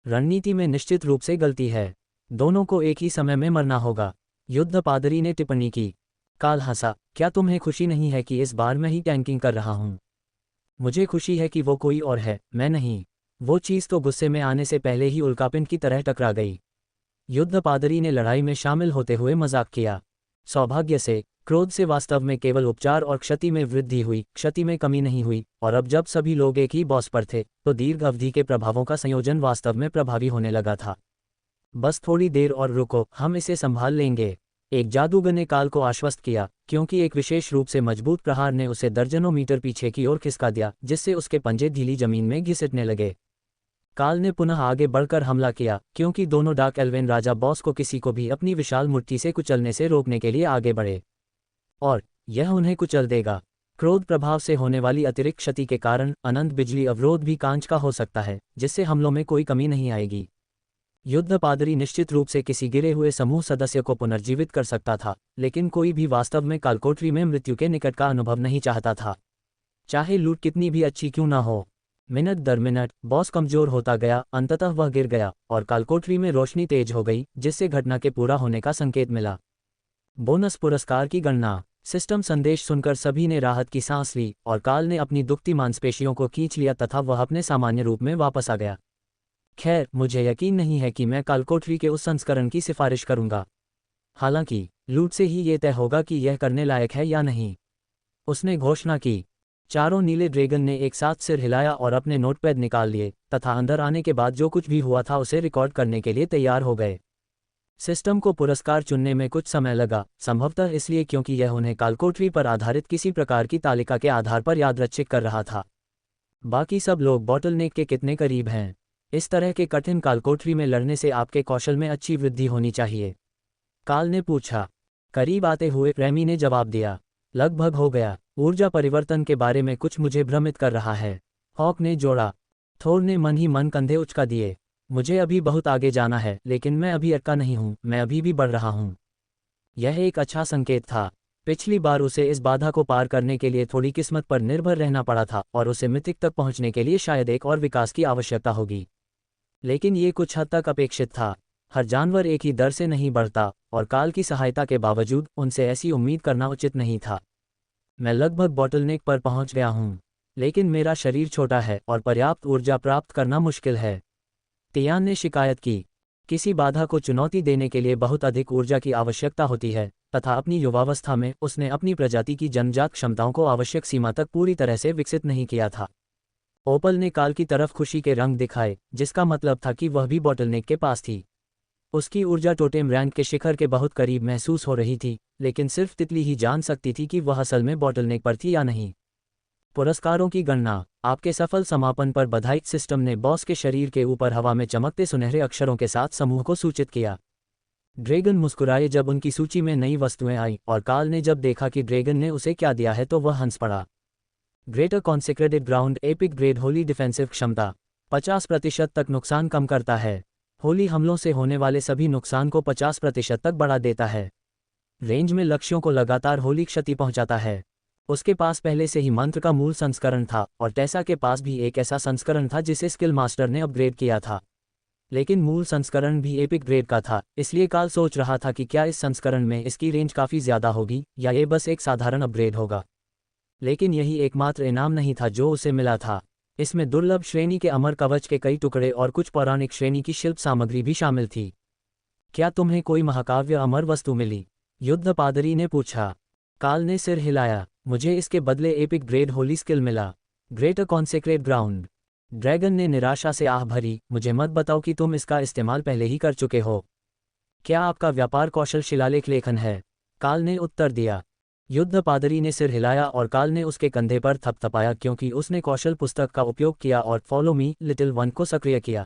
रणनीति में निश्चित रूप से गलती है, दोनों को एक ही समय में मरना होगा, युद्ध पादरी ने टिप्पणी की। काल हंसा, क्या तुम्हें खुशी नहीं है कि इस बार मैं ही टैंकिंग कर रहा हूं? मुझे खुशी है कि वो कोई और है, मैं नहीं। वो चीज़ तो गुस्से में आने से पहले ही उल्कापिंड की तरह टकरा गई। युद्ध पादरी ने लड़ाई में शामिल होते हुए मजाक किया। सौभाग्य से क्रोध से वास्तव में केवल उपचार और क्षति में वृद्धि हुई, क्षति में कमी नहीं हुई, और अब जब सभी लोग एक ही बॉस पर थे तो दीर्घ अवधि के प्रभावों का संयोजन वास्तव में प्रभावी होने लगा था। बस थोड़ी देर और रुको, हम इसे संभाल लेंगे, एक जादूगर ने काल को आश्वस्त किया, क्योंकि एक विशेष रूप से मजबूत प्रहार ने उसे दर्जनों मीटर पीछे की ओर खिसका दिया, जिससे उसके पंजे ढीली जमीन में घिसटने लगे। काल ने पुनः आगे बढ़कर हमला किया, क्योंकि दोनों डार्क एल्वेन राजा बॉस को किसी को भी अपनी विशाल मुट्ठी से कुचलने से रोकने के लिए आगे बढ़े, और यह उन्हें कुचल देगा। क्रोध प्रभाव से होने वाली अतिरिक्त क्षति के कारण अनंत बिजली अवरोध भी कांच का हो सकता है, जिससे हमलों में कोई कमी नहीं आएगी। युद्ध पादरी निश्चित रूप से किसी गिरे हुए समूह सदस्य को पुनर्जीवित कर सकता था, लेकिन कोई भी वास्तव में कालकोठरी में मृत्यु के निकट का अनुभव नहीं चाहता था, चाहे लूट कितनी भी अच्छी क्यों ना हो। मिनट दर मिनट बॉस कमजोर होता गया, अंततः वह गिर गया और कालकोठरी में रोशनी तेज हो गई, जिससे घटना के पूरा होने का संकेत मिला। बोनस पुरस्कार की गणना। सिस्टम संदेश सुनकर सभी ने राहत की सांस ली और काल ने अपनी दुखती मांसपेशियों को खींच लिया तथा वह अपने सामान्य रूप में वापस आ गया। खैर, मुझे यकीन नहीं है कि मैं कालकोठरी के उस संस्करण की सिफारिश करूंगा। हालांकि लूट से ही ये तय होगा कि यह करने लायक है या नहीं, उसने घोषणा की। चारों नीले ड्रैगन ने एक साथ सिर हिलाया और अपने नोटपैड निकाल लिए तथा अंदर आने के बाद जो कुछ भी हुआ था उसे रिकॉर्ड करने के लिए तैयार हो गए। सिस्टम को पुरस्कार चुनने में कुछ समय लगा, संभवतः इसलिए क्योंकि यह उन्हें कालकोठरी पर आधारित किसी प्रकार की तालिका के आधार पर यादृच्छिक कर रहा था। बाकी सब लोग बॉटलनेक के कितने करीब हैं? इस तरह के कठिन कालकोठरी में लड़ने से आपके कौशल में अच्छी वृद्धि होनी चाहिए, काल ने पूछा। करीब आते हुए रेमी ने जवाब दिया, लगभग हो गया। ऊर्जा परिवर्तन के बारे में कुछ मुझे भ्रमित कर रहा है, हॉक ने जोड़ा। थोर ने मन ही मन कंधे उचका दिए। मुझे अभी बहुत आगे जाना है, लेकिन मैं अभी अटका नहीं हूं, मैं अभी भी बढ़ रहा हूं। यह एक अच्छा संकेत था। पिछली बार उसे इस बाधा को पार करने के लिए थोड़ी किस्मत पर निर्भर रहना पड़ा था और उसे मिथिक तक पहुंचने के लिए शायद एक और विकास की आवश्यकता होगी, लेकिन ये कुछ हद तक अपेक्षित था। हर जानवर एक ही दर से नहीं बढ़ता और काल की सहायता के बावजूद उनसे ऐसी उम्मीद करना उचित नहीं था। मैं लगभग बॉटलनेक पर पहुंच गया हूं, लेकिन मेरा शरीर छोटा है और पर्याप्त ऊर्जा प्राप्त करना मुश्किल है, तियान ने शिकायत की। किसी बाधा को चुनौती देने के लिए बहुत अधिक ऊर्जा की आवश्यकता होती है, तथा अपनी युवावस्था में उसने अपनी प्रजाति की जन्मजात क्षमताओं को आवश्यक सीमा तक पूरी तरह से विकसित नहीं किया था। ओपल ने काल की तरफ खुशी के रंग दिखाए, जिसका मतलब था कि वह भी बॉटलनेक के पास थी। उसकी ऊर्जा टोटेम रैंक के शिखर के बहुत करीब महसूस हो रही थी, लेकिन सिर्फ तितली ही जान सकती थी कि वह असल में बॉटलनेक पर थी या नहीं। पुरस्कारों की गणना। आपके सफल समापन पर बधाई। सिस्टम ने बॉस के शरीर के ऊपर हवा में चमकते सुनहरे अक्षरों के साथ समूह को सूचित किया। ड्रैगन मुस्कुराए जब उनकी सूची में नई वस्तुएं आईं, और काल ने जब देखा कि ड्रैगन ने उसे क्या दिया है तो वह हंस पड़ा। Greater consecrated ground epic grade Holi defensive क्षमता 50% तक नुकसान कम करता है। होली हमलों से होने वाले सभी नुकसान को 50% तक बढ़ा देता है। रेंज में लक्ष्यों को लगातार होली क्षति पहुंचाता है। उसके पास पहले से ही मंत्र का मूल संस्करण था, और टेसा के पास भी एक ऐसा संस्करण था जिसे स्किल मास्टर ने अपग्रेड किया था। लेकिन मूल संस्करण भी एपिक ग्रेड का था, इसलिए काल सोच रहा था कि क्या इस संस्करण में इसकी रेंज काफ़ी ज़्यादा होगी या ये बस एक साधारण अपग्रेड होगा। लेकिन यही एकमात्र इनाम नहीं था जो उसे मिला था। इसमें दुर्लभ श्रेणी के अमर कवच के कई टुकड़े और कुछ पौराणिक श्रेणी की शिल्प सामग्री भी शामिल थी। क्या तुम्हें कोई महाकाव्य अमर वस्तु मिली? युद्ध पादरी ने पूछा। काल ने सिर हिलाया। मुझे इसके बदले एपिक ग्रेड होली स्किल मिला। Greater consecrate ground. ड्रैगन ने निराशा से आह भरी। मुझे मत बताओ कि तुम इसका इस्तेमाल पहले ही कर चुके हो। क्या आपका व्यापार कौशल शिलालेख लेखन है? काल ने उत्तर दिया। युद्ध पादरी ने सिर हिलाया और काल ने उसके कंधे पर थपथपाया क्योंकि उसने कौशल पुस्तक का उपयोग किया और फॉलो मी लिटिल वन को सक्रिय किया।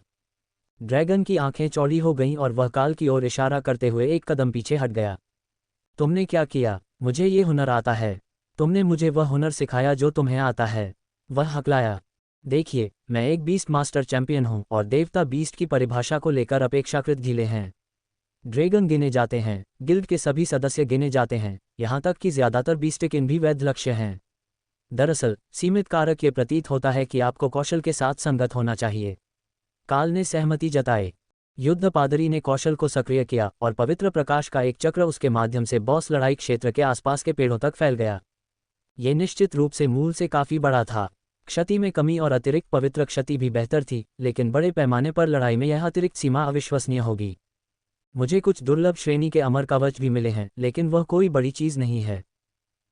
ड्रैगन की आंखें चौड़ी हो गईं और वह काल की ओर इशारा करते हुए एक कदम पीछे हट गया। तुमने क्या किया? मुझे ये हुनर आता है। तुमने मुझे वह हुनर सिखाया जो तुम्हें आता है। वह हकलाया। देखिए, मैं एक बीस्ट मास्टर चैंपियन हूँ और देवता बीस्ट की परिभाषा को लेकर अपेक्षाकृत ढीले हैं। ड्रैगन गिने जाते हैं, गिल्ड के सभी सदस्य गिने जाते हैं, यहाँ तक कि ज़्यादातर बीस्टिकिन भी वैध लक्ष्य हैं। दरअसल सीमित कारक ये प्रतीत होता है कि आपको कौशल के साथ संगत होना चाहिए। काल ने सहमति जताई। युद्ध पादरी ने कौशल को सक्रिय किया और पवित्र प्रकाश का एक चक्र उसके माध्यम से बॉस लड़ाई क्षेत्र के आसपास के पेड़ों तक फैल गया। ये निश्चित रूप से मूल से काफ़ी बड़ा था। क्षति में कमी और अतिरिक्त पवित्र क्षति भी बेहतर थी, लेकिन बड़े पैमाने पर लड़ाई में यह अतिरिक्त सीमा अविश्वसनीय होगी। मुझे कुछ दुर्लभ श्रेणी के अमर कवच भी मिले हैं, लेकिन वह कोई बड़ी चीज़ नहीं है।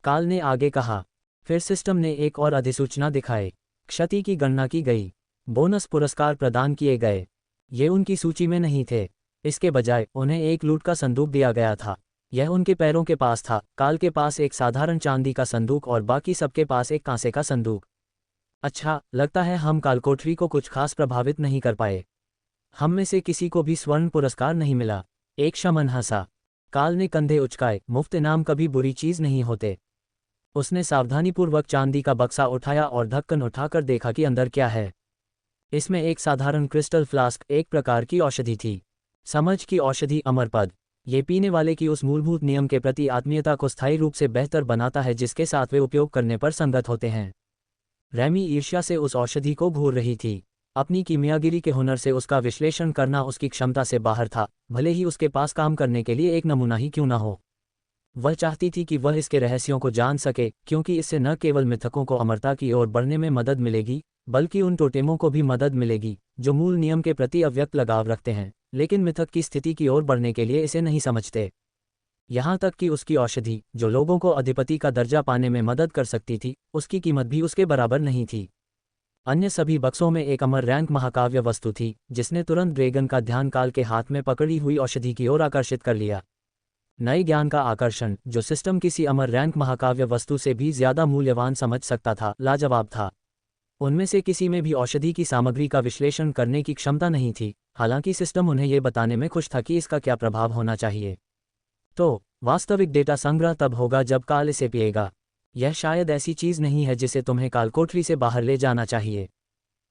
काल ने आगे कहा। फिर सिस्टम ने एक और अधिसूचना दिखाई। क्षति की गणना की गई। बोनस पुरस्कार प्रदान किए गए। ये उनकी सूची में नहीं थे। इसके बजाय उन्हें एक लूट का संदूक दिया गया था। यह उनके पैरों के पास था। काल के पास एक साधारण चांदी का संदूक और बाकी सबके पास एक कांसे का संदूक। अच्छा, लगता है हम कालकोठरी को कुछ खास प्रभावित नहीं कर पाए। हम में से किसी को भी स्वर्ण पुरस्कार नहीं मिला। एक शमन हंसा। काल ने कंधे उचकाए। मुफ्त इनाम कभी बुरी चीज नहीं होते। उसने सावधानीपूर्वक चांदी का बक्सा उठाया और ढक्कन उठाकर देखा कि अंदर क्या है। इसमें एक साधारण क्रिस्टल फ्लास्क, एक प्रकार की औषधि थी। समझ की औषधि अमर पद। ये पीने वाले की उस मूलभूत नियम के प्रति आत्मीयता को स्थायी रूप से बेहतर बनाता है जिसके साथ वे उपयोग करने पर संगत होते हैं। रैमी ईर्ष्या से उस औषधि को घूर रही थी। अपनी कीमियागिरी के हुनर से उसका विश्लेषण करना उसकी क्षमता से बाहर था, भले ही उसके पास काम करने के लिए एक नमूना ही क्यों न हो। वह चाहती थी कि वह इसके रहस्यों को जान सके, क्योंकि इससे न केवल मिथकों को अमरता की ओर बढ़ने में मदद मिलेगी, बल्कि उन टोटेमों को भी मदद मिलेगी जो मूल नियम के प्रति अव्यक्त लगाव रखते हैं, लेकिन मिथक की स्थिति की ओर बढ़ने के लिए इसे नहीं समझते। यहाँ तक कि उसकी औषधि, जो लोगों को अधिपति का दर्जा पाने में मदद कर सकती थी, उसकी कीमत भी उसके बराबर नहीं थी। अन्य सभी बक्सों में एक अमर रैंक महाकाव्य वस्तु थी, जिसने तुरंत ड्रैगन का ध्यान काल के हाथ में पकड़ी हुई औषधि की ओर आकर्षित कर लिया। नए ज्ञान का आकर्षण, जो सिस्टम किसी अमर रैंक महाकाव्य वस्तु से भी ज्यादा मूल्यवान समझ सकता था, लाजवाब था। उनमें से किसी में भी औषधि की सामग्री का विश्लेषण करने की क्षमता नहीं थी, हालांकि सिस्टम उन्हें यह बताने में खुश था कि इसका क्या प्रभाव होना चाहिए। तो वास्तविक डेटा संग्रह तब होगा जब काल इसे पिएगा। यह शायद ऐसी चीज नहीं है जिसे तुम्हें कालकोठरी से बाहर ले जाना चाहिए,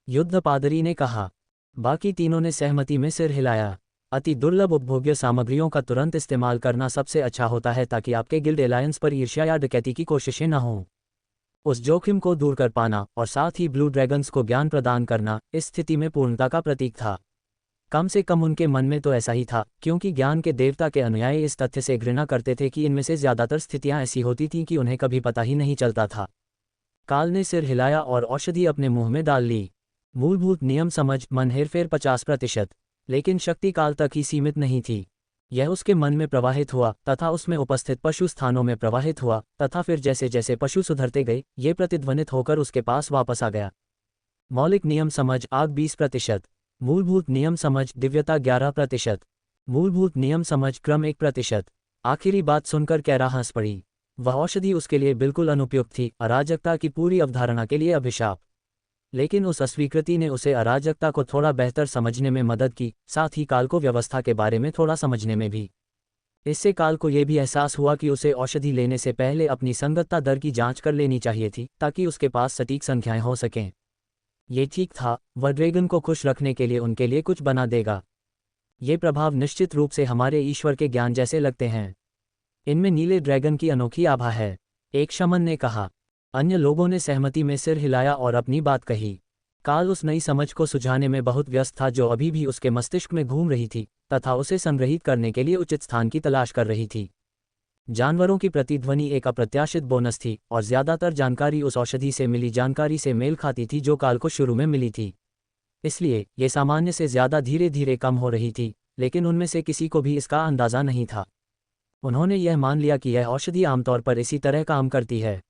युद्ध पादरी ने कहा। बाकी तीनों ने सहमति में सिर हिलाया। अति दुर्लभ उपभोग्य सामग्रियों का तुरंत इस्तेमाल करना सबसे अच्छा होता है ताकि आपके गिल्ड एलायंस पर ईर्ष्या या डकैती की कोशिशें न हों। उस जोखिम को दूर कर पाना और साथ ही ब्लू ड्रैगन्स को ज्ञान प्रदान करना इस स्थिति में पूर्णता का प्रतीक था। कम से कम उनके मन में तो ऐसा ही था, क्योंकि ज्ञान के देवता के अनुयायी इस तथ्य से घृणा करते थे कि इनमें से ज्यादातर स्थितियां ऐसी होती थीं कि उन्हें कभी पता ही नहीं चलता था। काल ने सिर हिलाया और औषधि अपने मुंह में डाल ली। मूलभूत नियम समझ, मन हेरफेर 50%, लेकिन शक्ति काल तक ही सीमित नहीं थी। यह उसके मन में प्रवाहित हुआ तथा उसमें उपस्थित पशु स्थानों में प्रवाहित हुआ तथा फिर जैसे जैसे पशु सुधरते गए ये प्रतिध्वनित होकर उसके पास वापस आ गया। मौलिक नियम समझ आग 20%, मूलभूत नियम समझ दिव्यता 11%, मूलभूत नियम समझ क्रम 1%। आखिरी बात सुनकर कैरा हंस पड़ी। वह औषधि उसके लिए बिल्कुल अनुपयुक्त थी, अराजकता की पूरी अवधारणा के लिए अभिशाप। लेकिन उस अस्वीकृति ने उसे अराजकता को थोड़ा बेहतर समझने में मदद की, साथ ही काल को व्यवस्था के बारे में थोड़ा समझने में भी। इससे काल को यह भी एहसास हुआ कि उसे औषधि लेने से पहले अपनी संगतता दर की जांच कर लेनी चाहिए थी ताकि उसके पास सटीक संख्याएं हो सकें। ये ठीक था, वह ड्रैगन को खुश रखने के लिए उनके लिए कुछ बना देगा। ये प्रभाव निश्चित रूप से हमारे ईश्वर के ज्ञान जैसे लगते हैं। इनमें नीले ड्रैगन की अनोखी आभा है, एक शमन ने कहा। अन्य लोगों ने सहमति में सिर हिलाया और अपनी बात कही। काल उस नई समझ को सुझाने में बहुत व्यस्त था जो अभी भी उसके मस्तिष्क में घूम रही थी तथा उसे संग्रहित करने के लिए उचित स्थान की तलाश कर रही थी। जानवरों की प्रतिध्वनि एक अप्रत्याशित बोनस थी और ज्यादातर जानकारी उस औषधि से मिली जानकारी से मेल खाती थी जो काल को शुरू में मिली थी। इसलिए ये सामान्य से ज्यादा धीरे धीरे कम हो रही थी, लेकिन उनमें से किसी को भी इसका अंदाजा नहीं था। उन्होंने यह मान लिया कि यह औषधि आमतौर पर इसी तरह काम करती है।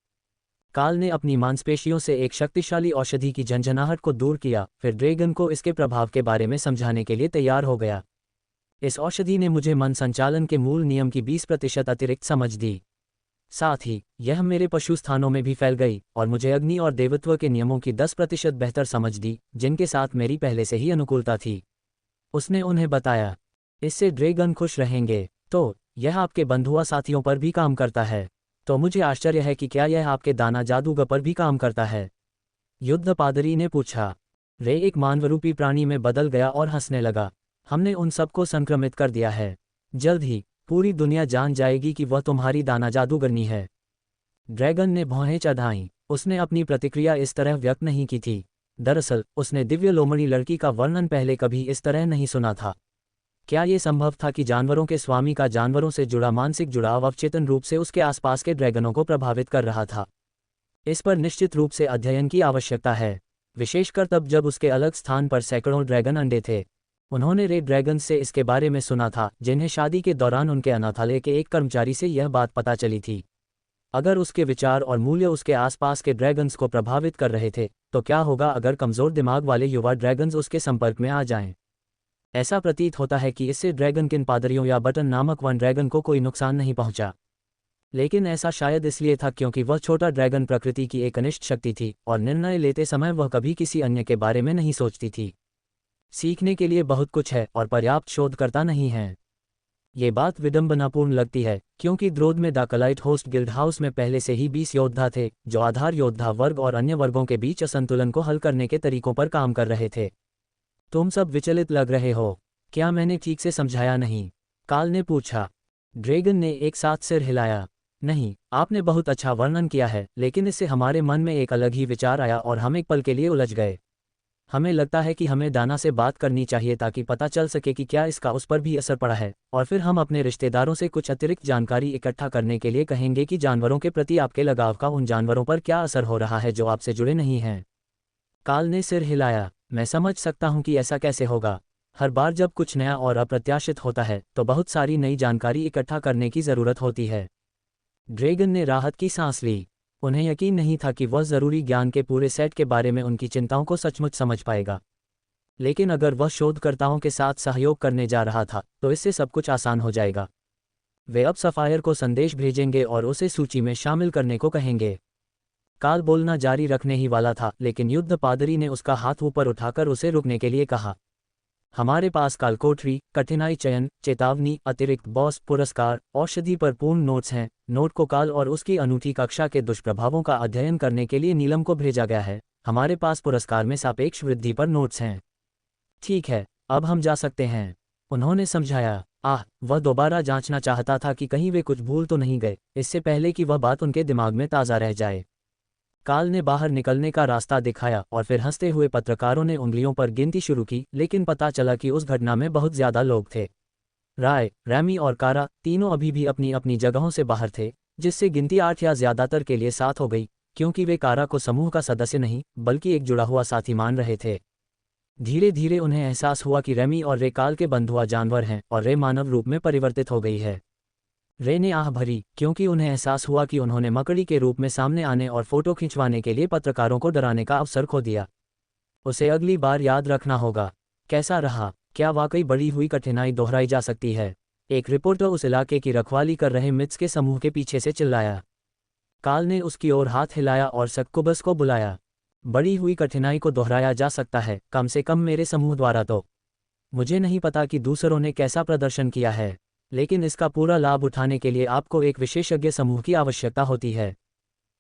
काल ने अपनी मांसपेशियों से एक शक्तिशाली औषधि की झंझनाहट को दूर किया, फिर ड्रैगन को इसके प्रभाव के बारे में समझाने के लिए तैयार हो गया। इस औषधि ने मुझे मन संचालन के मूल नियम की 20% अतिरिक्त समझ दी। साथ ही यह मेरे पशु स्थानों में भी फैल गई और मुझे अग्नि और देवत्व के नियमों की 10% बेहतर समझ दी, जिनके साथ मेरी पहले से ही अनुकूलता थी। उसने उन्हें बताया, इससे ड्रैगन खुश रहेंगे। तो यह आपके बंधुआ साथियों पर भी काम करता है। तो मुझे आश्चर्य है कि क्या यह आपके दाना जादूगर पर भी काम करता है? युद्ध पादरी ने पूछा। रे एक मानवरूपी प्राणी में बदल गया और हंसने लगा। हमने उन सबको संक्रमित कर दिया है। जल्द ही पूरी दुनिया जान जाएगी कि वह तुम्हारी दाना जादूगरनी है। ड्रैगन ने भौहें चढ़ाईं। उसने अपनी प्रतिक्रिया इस तरह व्यक्त नहीं की थी। दरअसल उसने दिव्य लोमड़ी लड़की का वर्णन पहले कभी इस तरह नहीं सुना था। क्या ये संभव था कि जानवरों के स्वामी का जानवरों से जुड़ा मानसिक जुड़ाव अवचेतन रूप से उसके आसपास के ड्रैगनों को प्रभावित कर रहा था? इस पर निश्चित रूप से अध्ययन की आवश्यकता है, विशेषकर तब जब उसके अलग स्थान पर सैकड़ों ड्रैगन अंडे थे। उन्होंने रेड ड्रैगन से इसके बारे में सुना था, जिन्हें शादी के दौरान उनके अनाथालय के एक कर्मचारी से यह बात पता चली थी। अगर उसके विचार और मूल्य उसके आसपास के ड्रैगन्स को प्रभावित कर रहे थे, तो क्या होगा अगर कमजोर दिमाग वाले युवा ड्रैगन्स उसके संपर्क में आ जाएं? ऐसा प्रतीत होता है कि इससे ड्रैगन किन पादरियों या बटन नामक वन ड्रैगन को कोई नुकसान नहीं पहुंचा। लेकिन ऐसा शायद इसलिए था क्योंकि वह छोटा ड्रैगन प्रकृति की एक अनिष्ट शक्ति थी और निर्णय लेते समय वह कभी किसी अन्य के बारे में नहीं सोचती थी। सीखने के लिए बहुत कुछ है और पर्याप्त शोधकर्ता नहीं हैं। ये बात विडंबनापूर्ण लगती है क्योंकि द्रोद में डाकलाइट होस्ट गिल्ड हाउस में पहले से ही 20 योद्धा थे जो आधार योद्धा वर्ग और अन्य वर्गों के बीच असंतुलन को हल करने के तरीकों पर काम कर रहे थे। तुम सब विचलित लग रहे हो, क्या मैंने ठीक से समझाया नहीं? काल ने पूछा। ड्रैगन ने एक साथ सिर हिलाया। नहीं, आपने बहुत अच्छा वर्णन किया है, लेकिन इससे हमारे मन में एक अलग ही विचार आया और हम एक पल के लिए उलझ गए। हमें लगता है कि हमें दाना से बात करनी चाहिए ताकि पता चल सके कि क्या इसका उस पर भी असर पड़ा है, और फिर हम अपने रिश्तेदारों से कुछ अतिरिक्त जानकारी इकट्ठा करने के लिए कहेंगे कि जानवरों के प्रति आपके लगाव का उन जानवरों पर क्या असर हो रहा है जो आपसे जुड़े नहीं हैं। काल ने सिर हिलाया। मैं समझ सकता हूं कि ऐसा कैसे होगा। हर बार जब कुछ नया और अप्रत्याशित होता है तो बहुत सारी नई जानकारी इकट्ठा करने की ज़रूरत होती है। ड्रैगन ने राहत की सांस ली। उन्हें यकीन नहीं था कि वह ज़रूरी ज्ञान के पूरे सेट के बारे में उनकी चिंताओं को सचमुच समझ पाएगा। लेकिन अगर वह शोधकर्ताओं के साथ सहयोग करने जा रहा था तो इससे सब कुछ आसान हो जाएगा। वे अब सफ़ायर को संदेश भेजेंगे और उसे सूची में शामिल करने को कहेंगे। काल बोलना जारी रखने ही वाला था, लेकिन युद्ध पादरी ने उसका हाथ ऊपर उठाकर उसे रुकने के लिए कहा। हमारे पास काल कोठरी, कठिनाई चयन, चेतावनी, अतिरिक्त बॉस, पुरस्कार, औषधि पर पूर्ण नोट्स हैं। नोट को काल और उसकी अनूठी कक्षा के दुष्प्रभावों का अध्ययन करने के लिए नीलम को भेजा गया है। हमारे पास पुरस्कार में सापेक्ष वृद्धि पर नोट्स हैं। ठीक है, अब हम जा सकते हैं, उन्होंने समझाया। वह दोबारा जांचना चाहता था कि कहीं वे कुछ भूल तो नहीं गए, इससे पहले कि वह बात उनके दिमाग में ताज़ा रह जाए। काल ने बाहर निकलने का रास्ता दिखाया और फिर हंसते हुए पत्रकारों ने उंगलियों पर गिनती शुरू की, लेकिन पता चला कि उस घटना में बहुत ज्यादा लोग थे। राय, रैमी और कारा तीनों अभी भी अपनी अपनी जगहों से बाहर थे, जिससे गिनती 8 या ज्यादातर के लिए 7 हो गई, क्योंकि वे कारा को समूह का सदस्य नहीं बल्कि एक जुड़ा हुआ साथी मान रहे थे। धीरे धीरे उन्हें एहसास हुआ कि रेमी और रे काल के बंधुआ जानवर हैं और रे मानव रूप में परिवर्तित हो गई है। रे ने आह भरी क्योंकि उन्हें एहसास हुआ कि उन्होंने मकड़ी के रूप में सामने आने और फोटो खिंचवाने के लिए पत्रकारों को डराने का अवसर खो दिया। उसे अगली बार याद रखना होगा। कैसा रहा? क्या वाकई बढ़ी हुई कठिनाई दोहराई जा सकती है? एक रिपोर्टर उस इलाके की रखवाली कर रहे मित्स के समूह के पीछे से चिल्लाया। काल ने उसकी ओर हाथ हिलाया और सक्कुबस को बुलाया। बढ़ी हुई कठिनाई को दोहराया जा सकता है, कम से कम मेरे समूह द्वारा तो। मुझे नहीं पता कि दूसरों ने कैसा प्रदर्शन किया है, लेकिन इसका पूरा लाभ उठाने के लिए आपको एक विशेषज्ञ समूह की आवश्यकता होती है।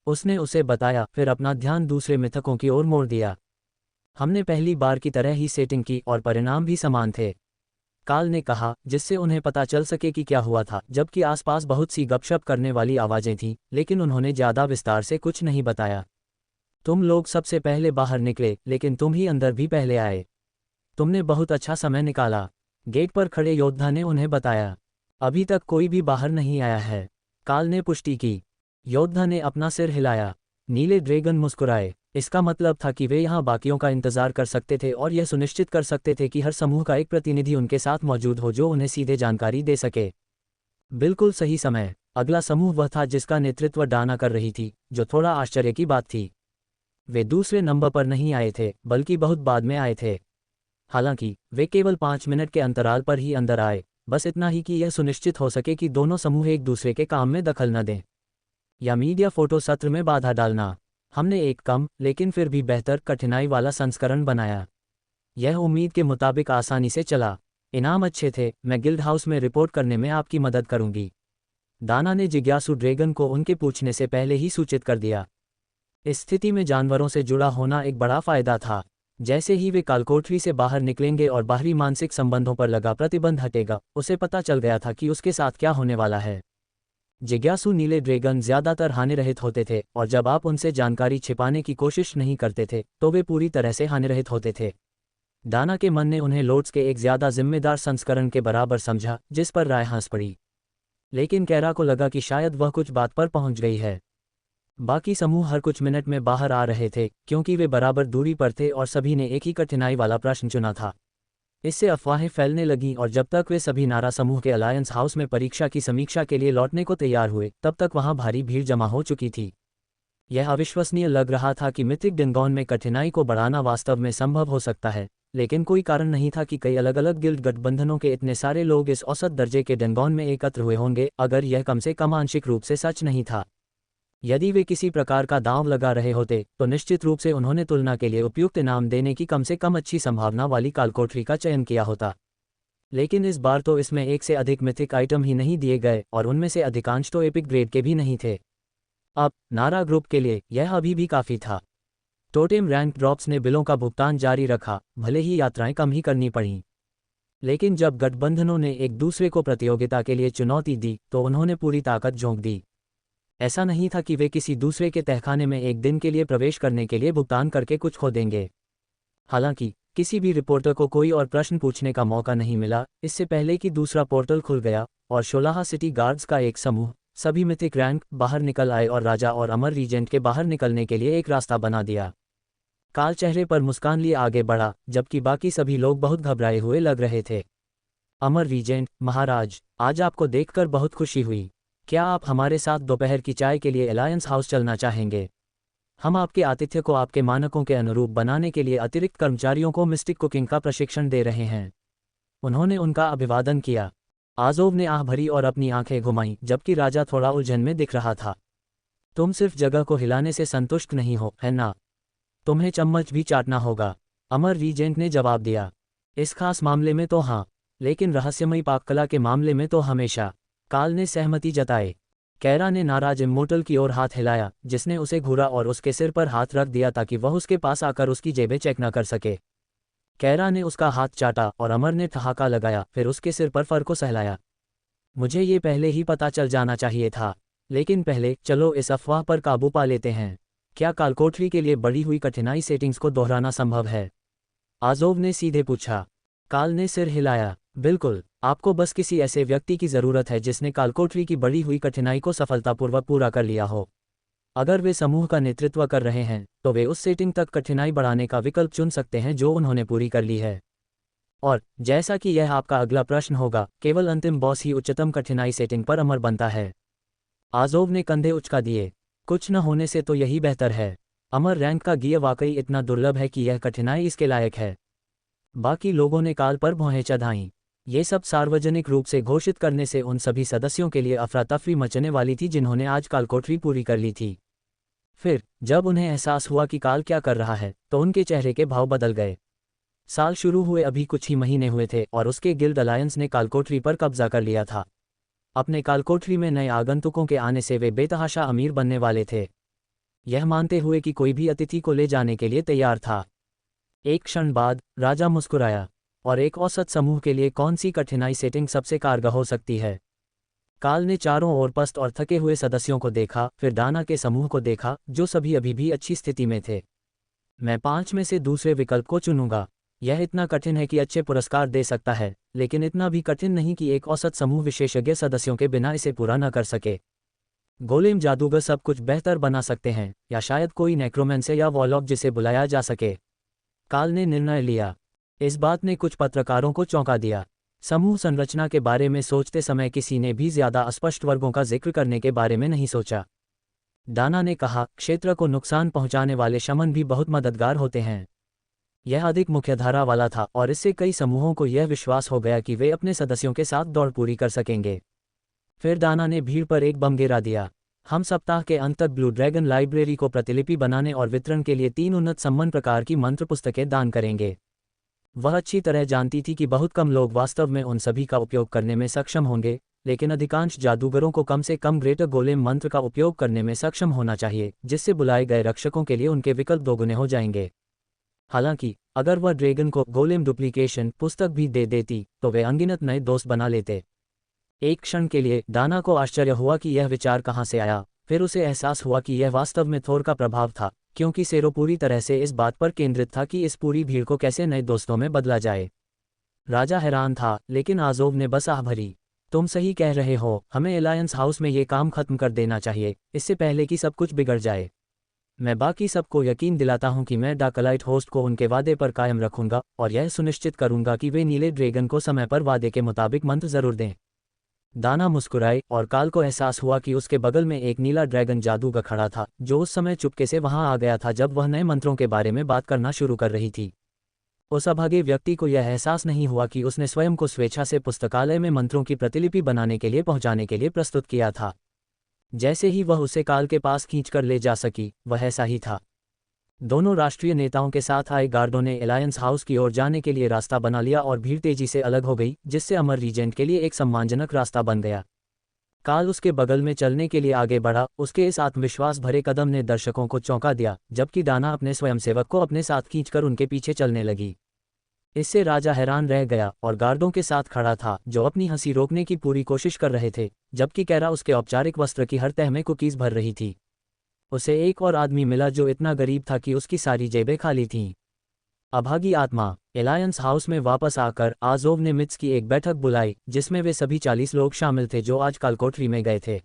उसने उसे बताया, फिर अपना ध्यान दूसरे मिथकों की ओर मोड़ दिया। हमने पहली बार की तरह ही सेटिंग की और परिणाम भी समान थे, काल ने कहा, जिससे उन्हें पता चल सके कि क्या हुआ था। जबकि आसपास बहुत सी गपशप करने वाली आवाज़ें थीं, लेकिन उन्होंने ज़्यादा विस्तार से कुछ नहीं बताया। तुम लोग सबसे पहले बाहर निकले, लेकिन तुम ही अंदर भी पहले आए। तुमने बहुत अच्छा समय निकाला, गेट पर खड़े योद्धा ने उन्हें बताया। अभी तक कोई भी बाहर नहीं आया है, काल ने पुष्टि की। योद्धा ने अपना सिर हिलाया। नीले ड्रैगन मुस्कुराए। इसका मतलब था कि वे यहाँ बाकियों का इंतजार कर सकते थे और यह सुनिश्चित कर सकते थे कि हर समूह का एक प्रतिनिधि उनके साथ मौजूद हो जो उन्हें सीधे जानकारी दे सके। बिल्कुल सही समय। अगला समूह वह था जिसका नेतृत्व डाना कर रही थी, जो थोड़ा आश्चर्य की बात थी। वे दूसरे नंबर पर नहीं आए थे, बल्कि बहुत बाद में आए थे। हालांकि वे केवल 5 मिनट के अंतराल पर ही अंदर आए, बस इतना ही कि यह सुनिश्चित हो सके कि दोनों समूह एक दूसरे के काम में दखल न दें या मीडिया फोटो सत्र में बाधा डालना। हमने एक कम, लेकिन फिर भी बेहतर कठिनाई वाला संस्करण बनाया। यह उम्मीद के मुताबिक आसानी से चला। इनाम अच्छे थे। मैं गिल्ड हाउस में रिपोर्ट करने में आपकी मदद करूंगी। दाना ने जिज्ञासु ड्रैगन को उनके पूछने से पहले ही सूचित कर दिया। इस स्थिति में जानवरों से जुड़ा होना एक बड़ा फायदा था। जैसे ही वे कालकोठरी से बाहर निकलेंगे और बाहरी मानसिक संबंधों पर लगा प्रतिबंध हटेगा, उसे पता चल गया था कि उसके साथ क्या होने वाला है। जिज्ञासु नीले ड्रैगन ज्यादातर हानिरहित होते थे, और जब आप उनसे जानकारी छिपाने की कोशिश नहीं करते थे तो वे पूरी तरह से हानिरहित होते थे। दाना के मन ने उन्हें लोड्स के एक ज्यादा जिम्मेदार संस्करण के बराबर समझा, जिस पर राय हंस पड़ी। लेकिन कैरा को लगा कि शायद वह कुछ बात पर पहुंच गई है। बाकी समूह हर कुछ मिनट में बाहर आ रहे थे, क्योंकि वे बराबर दूरी पर थे और सभी ने एक ही कठिनाई वाला प्रश्न चुना था। इससे अफवाहें फैलने लगीं और जब तक वे सभी नारा समूह के अलायंस हाउस में परीक्षा की समीक्षा के लिए लौटने को तैयार हुए, तब तक वहां भारी भीड़ जमा हो चुकी थी। यह अविश्वसनीय लग रहा था कि मिथिक डेंगॉन में कठिनाई को बढ़ाना वास्तव में संभव हो सकता है, लेकिन कोई कारण नहीं था कि कई अलग अलग गिल्ड गठबंधनों के इतने सारे लोग इस औसत दर्जे के डेंगॉन में एकत्र हुए होंगे, अगर यह कम से कम आंशिक रूप से सच नहीं था। यदि वे किसी प्रकार का दांव लगा रहे होते, तो निश्चित रूप से उन्होंने तुलना के लिए उपयुक्त इनाम देने की कम से कम अच्छी संभावना वाली कालकोठरी का चयन किया होता। लेकिन इस बार तो इसमें एक से अधिक मिथिक आइटम ही नहीं दिए गए, और उनमें से अधिकांश तो एपिक ग्रेड के भी नहीं थे। अब नारा ग्रुप के लिए यह अभी भी काफ़ी था। टोटेम रैंक ड्रॉप्स ने बिलों का भुगतान जारी रखा, भले ही यात्राएं कम ही करनी पड़ीं। लेकिन जब गठबंधनों ने एक दूसरे को प्रतियोगिता के लिए चुनौती दी, तो उन्होंने पूरी ताकत झोंक दी। ऐसा नहीं था कि वे किसी दूसरे के तहखाने में एक दिन के लिए प्रवेश करने के लिए भुगतान करके कुछ खो देंगे। हालांकि किसी भी रिपोर्टर को कोई और प्रश्न पूछने का मौका नहीं मिला, इससे पहले कि दूसरा पोर्टल खुल गया और शोलाहा सिटी गार्ड्स का एक समूह, सभी मिथिक रैंक, बाहर निकल आए और राजा और अमर रीजेंट के बाहर निकलने के लिए एक रास्ता बना दिया। काल चेहरे पर मुस्कान लिए आगे बढ़ा, जबकि बाकी सभी लोग बहुत घबराए हुए लग रहे थे। अमर रीजेंट, महाराज, आज आपको देखकर बहुत खुशी हुई। क्या आप हमारे साथ दोपहर की चाय के लिए अलायंस हाउस चलना चाहेंगे? हम आपके आतिथ्य को आपके मानकों के अनुरूप बनाने के लिए अतिरिक्त कर्मचारियों को मिस्टिक कुकिंग का प्रशिक्षण दे रहे हैं। उन्होंने उनका अभिवादन किया। आज़ोव ने आह भरी और अपनी आंखें घुमाईं, जबकि राजा थोड़ा उलझन में दिख रहा था। तुम सिर्फ जगह को हिलाने से संतुष्ट नहीं हो, है ना? तुम्हें चम्मच भी चाटना होगा, अमर रीजेंट ने जवाब दिया। इस खास मामले में तो हाँ, लेकिन रहस्यमयी पाककला के मामले में तो हमेशा, काल ने सहमति जताई। कैरा ने नाराज इम्मोर्टल की ओर हाथ हिलाया, जिसने उसे घूरा और उसके सिर पर हाथ रख दिया ताकि वह उसके पास आकर उसकी जेबें चेक न कर सके। कैरा ने उसका हाथ चाटा और अमर ने ठहाका लगाया, फिर उसके सिर पर फर को सहलाया। मुझे ये पहले ही पता चल जाना चाहिए था, लेकिन पहले चलो इस अफवाह पर काबू पा लेते हैं। क्या कालकोठरी के लिए बढ़ी हुई कठिनाई सेटिंग्स को दोहराना संभव है? आज़ोव ने सीधे पूछा। काल ने सिर हिलाया। बिल्कुल, आपको बस किसी ऐसे व्यक्ति की ज़रूरत है जिसने कालकोठरी की बढ़ी हुई कठिनाई को सफलतापूर्वक पूरा कर लिया हो। अगर वे समूह का नेतृत्व कर रहे हैं तो वे उस सेटिंग तक कठिनाई बढ़ाने का विकल्प चुन सकते हैं जो उन्होंने पूरी कर ली है। और जैसा कि यह आपका अगला प्रश्न होगा, केवल अंतिम बॉस ही उच्चतम कठिनाई सेटिंग पर अमर बनता है। आज़ोव ने कंधे उचका दिए। कुछ न होने से तो यही बेहतर है। अमर रैंक का गियर वाकई इतना दुर्लभ है कि यह कठिनाई इसके लायक है। बाकी लोगों ने काल पर भौहें चढ़ाईं। ये सब सार्वजनिक रूप से घोषित करने से उन सभी सदस्यों के लिए अफरा तफरी मचने वाली थी जिन्होंने आज कालकोठरी पूरी कर ली थी। फिर जब उन्हें एहसास हुआ कि काल क्या कर रहा है तो उनके चेहरे के भाव बदल गए। साल शुरू हुए अभी कुछ ही महीने हुए थे और उसके गिल्ड अलायंस ने कालकोठरी पर कब्जा कर लिया था। अपने कालकोठरी में नए आगंतुकों के आने से वे बेतहाशा अमीर बनने वाले थे, यह मानते हुए कि कोई भी अतिथि को ले जाने के लिए तैयार था। एक क्षण बाद राजा मुस्कुराया। और एक औसत समूह के लिए कौन सी कठिनाई सेटिंग सबसे कारगर हो सकती है? काल ने चारों ओर पस्त और थके हुए सदस्यों को देखा, फिर दाना के समूह को देखा जो सभी अभी भी अच्छी स्थिति में थे। मैं 5 में से दूसरे विकल्प को चुनूंगा। यह इतना कठिन है कि अच्छे पुरस्कार दे सकता है, लेकिन इतना भी कठिन नहीं कि एक औसत समूह विशेषज्ञ सदस्यों के बिना इसे पूरा न कर सके। गोलेम जादूगर सब कुछ बेहतर बना सकते हैं, या शायद कोई नेक्रोमेंसर या वॉलॉक जिसे बुलाया जा सके। काल ने निर्णय लिया। इस बात ने कुछ पत्रकारों को चौंका दिया। समूह संरचना के बारे में सोचते समय किसी ने भी ज्यादा अस्पष्ट वर्गों का जिक्र करने के बारे में नहीं सोचा। दाना ने कहा, क्षेत्र को नुकसान पहुंचाने वाले शमन भी बहुत मददगार होते हैं। यह अधिक मुख्यधारा वाला था और इससे कई समूहों को यह विश्वास हो गया कि वे अपने सदस्यों के साथ दौड़ पूरी कर सकेंगे। फिर दाना ने भीड़ पर एक बम गिरा दिया। हम सप्ताह के अंत तक ब्लू ड्रैगन लाइब्रेरी को प्रतिलिपि बनाने और वितरण के लिए 3 उन्नत सम्मान प्रकार की मंत्र पुस्तकें दान करेंगे। वह अच्छी तरह जानती थी कि बहुत कम लोग वास्तव में उन सभी का उपयोग करने में सक्षम होंगे, लेकिन अधिकांश जादूगरों को कम से कम ग्रेटर गोलेम मंत्र का उपयोग करने में सक्षम होना चाहिए, जिससे बुलाए गए रक्षकों के लिए उनके विकल्प दोगुने हो जाएंगे। हालांकि अगर वह ड्रैगन को गोलेम डुप्लीकेशन पुस्तक भी दे देती तो वे अनगिनत नए दोस्त बना लेते। एक क्षण के लिए दाना को आश्चर्य हुआ कि यह विचार कहाँ से आया, फिर उसे एहसास हुआ कि यह वास्तव में थोर का प्रभाव था, क्योंकि सेरो पूरी तरह से इस बात पर केंद्रित था कि इस पूरी भीड़ को कैसे नए दोस्तों में बदला जाए। राजा हैरान था, लेकिन आज़ोव ने बस आह भरी। तुम सही कह रहे हो, हमें अलायंस हाउस में ये काम खत्म कर देना चाहिए, इससे पहले कि सब कुछ बिगड़ जाए। मैं बाकी सबको यकीन दिलाता हूं कि मैं डार्कलाइट होस्ट को उनके वादे पर कायम रखूंगा और यह सुनिश्चित करूंगा कि वे नीले ड्रैगन को समय पर वादे के मुताबिक मंत्र जरूर दें। दाना मुस्कुराए और काल को एहसास हुआ कि उसके बगल में एक नीला ड्रैगन जादूगर खड़ा था, जो उस समय चुपके से वहां आ गया था जब वह नए मंत्रों के बारे में बात करना शुरू कर रही थी। उस अभागे व्यक्ति को यह एहसास नहीं हुआ कि उसने स्वयं को स्वेच्छा से पुस्तकालय में मंत्रों की प्रतिलिपि बनाने के लिए पहुंचाने के लिए प्रस्तुत किया था। जैसे ही वह उसे काल के पास खींचकर ले जा सकी, वह ऐसा ही था। दोनों राष्ट्रीय नेताओं के साथ आए गार्डों ने अलायंस हाउस की ओर जाने के लिए रास्ता बना लिया और भीड़ तेजी से अलग हो गई, जिससे अमर रीजेंट के लिए एक सम्मानजनक रास्ता बन गया। काल उसके बगल में चलने के लिए आगे बढ़ा। उसके इस आत्मविश्वास भरे कदम ने दर्शकों को चौंका दिया, जबकि दाना अपने स्वयंसेवक को अपने साथ खींचकर उनके पीछे चलने लगी। इससे राजा हैरान रह गया और गार्डों के साथ खड़ा था, जो अपनी हंसी रोकने की पूरी कोशिश कर रहे थे, जबकि कैरा उसके औपचारिक वस्त्र की हर तह में कुकीज भर रही थी। उसे एक और आदमी मिला जो इतना गरीब था कि उसकी सारी जेबें खाली थीं। अभागी आत्मा। अलायंस हाउस में वापस आकर आज़ोव ने मित्स की एक बैठक बुलाई, जिसमें वे सभी 40 लोग शामिल थे जो आज कालकोठरी में गए थे।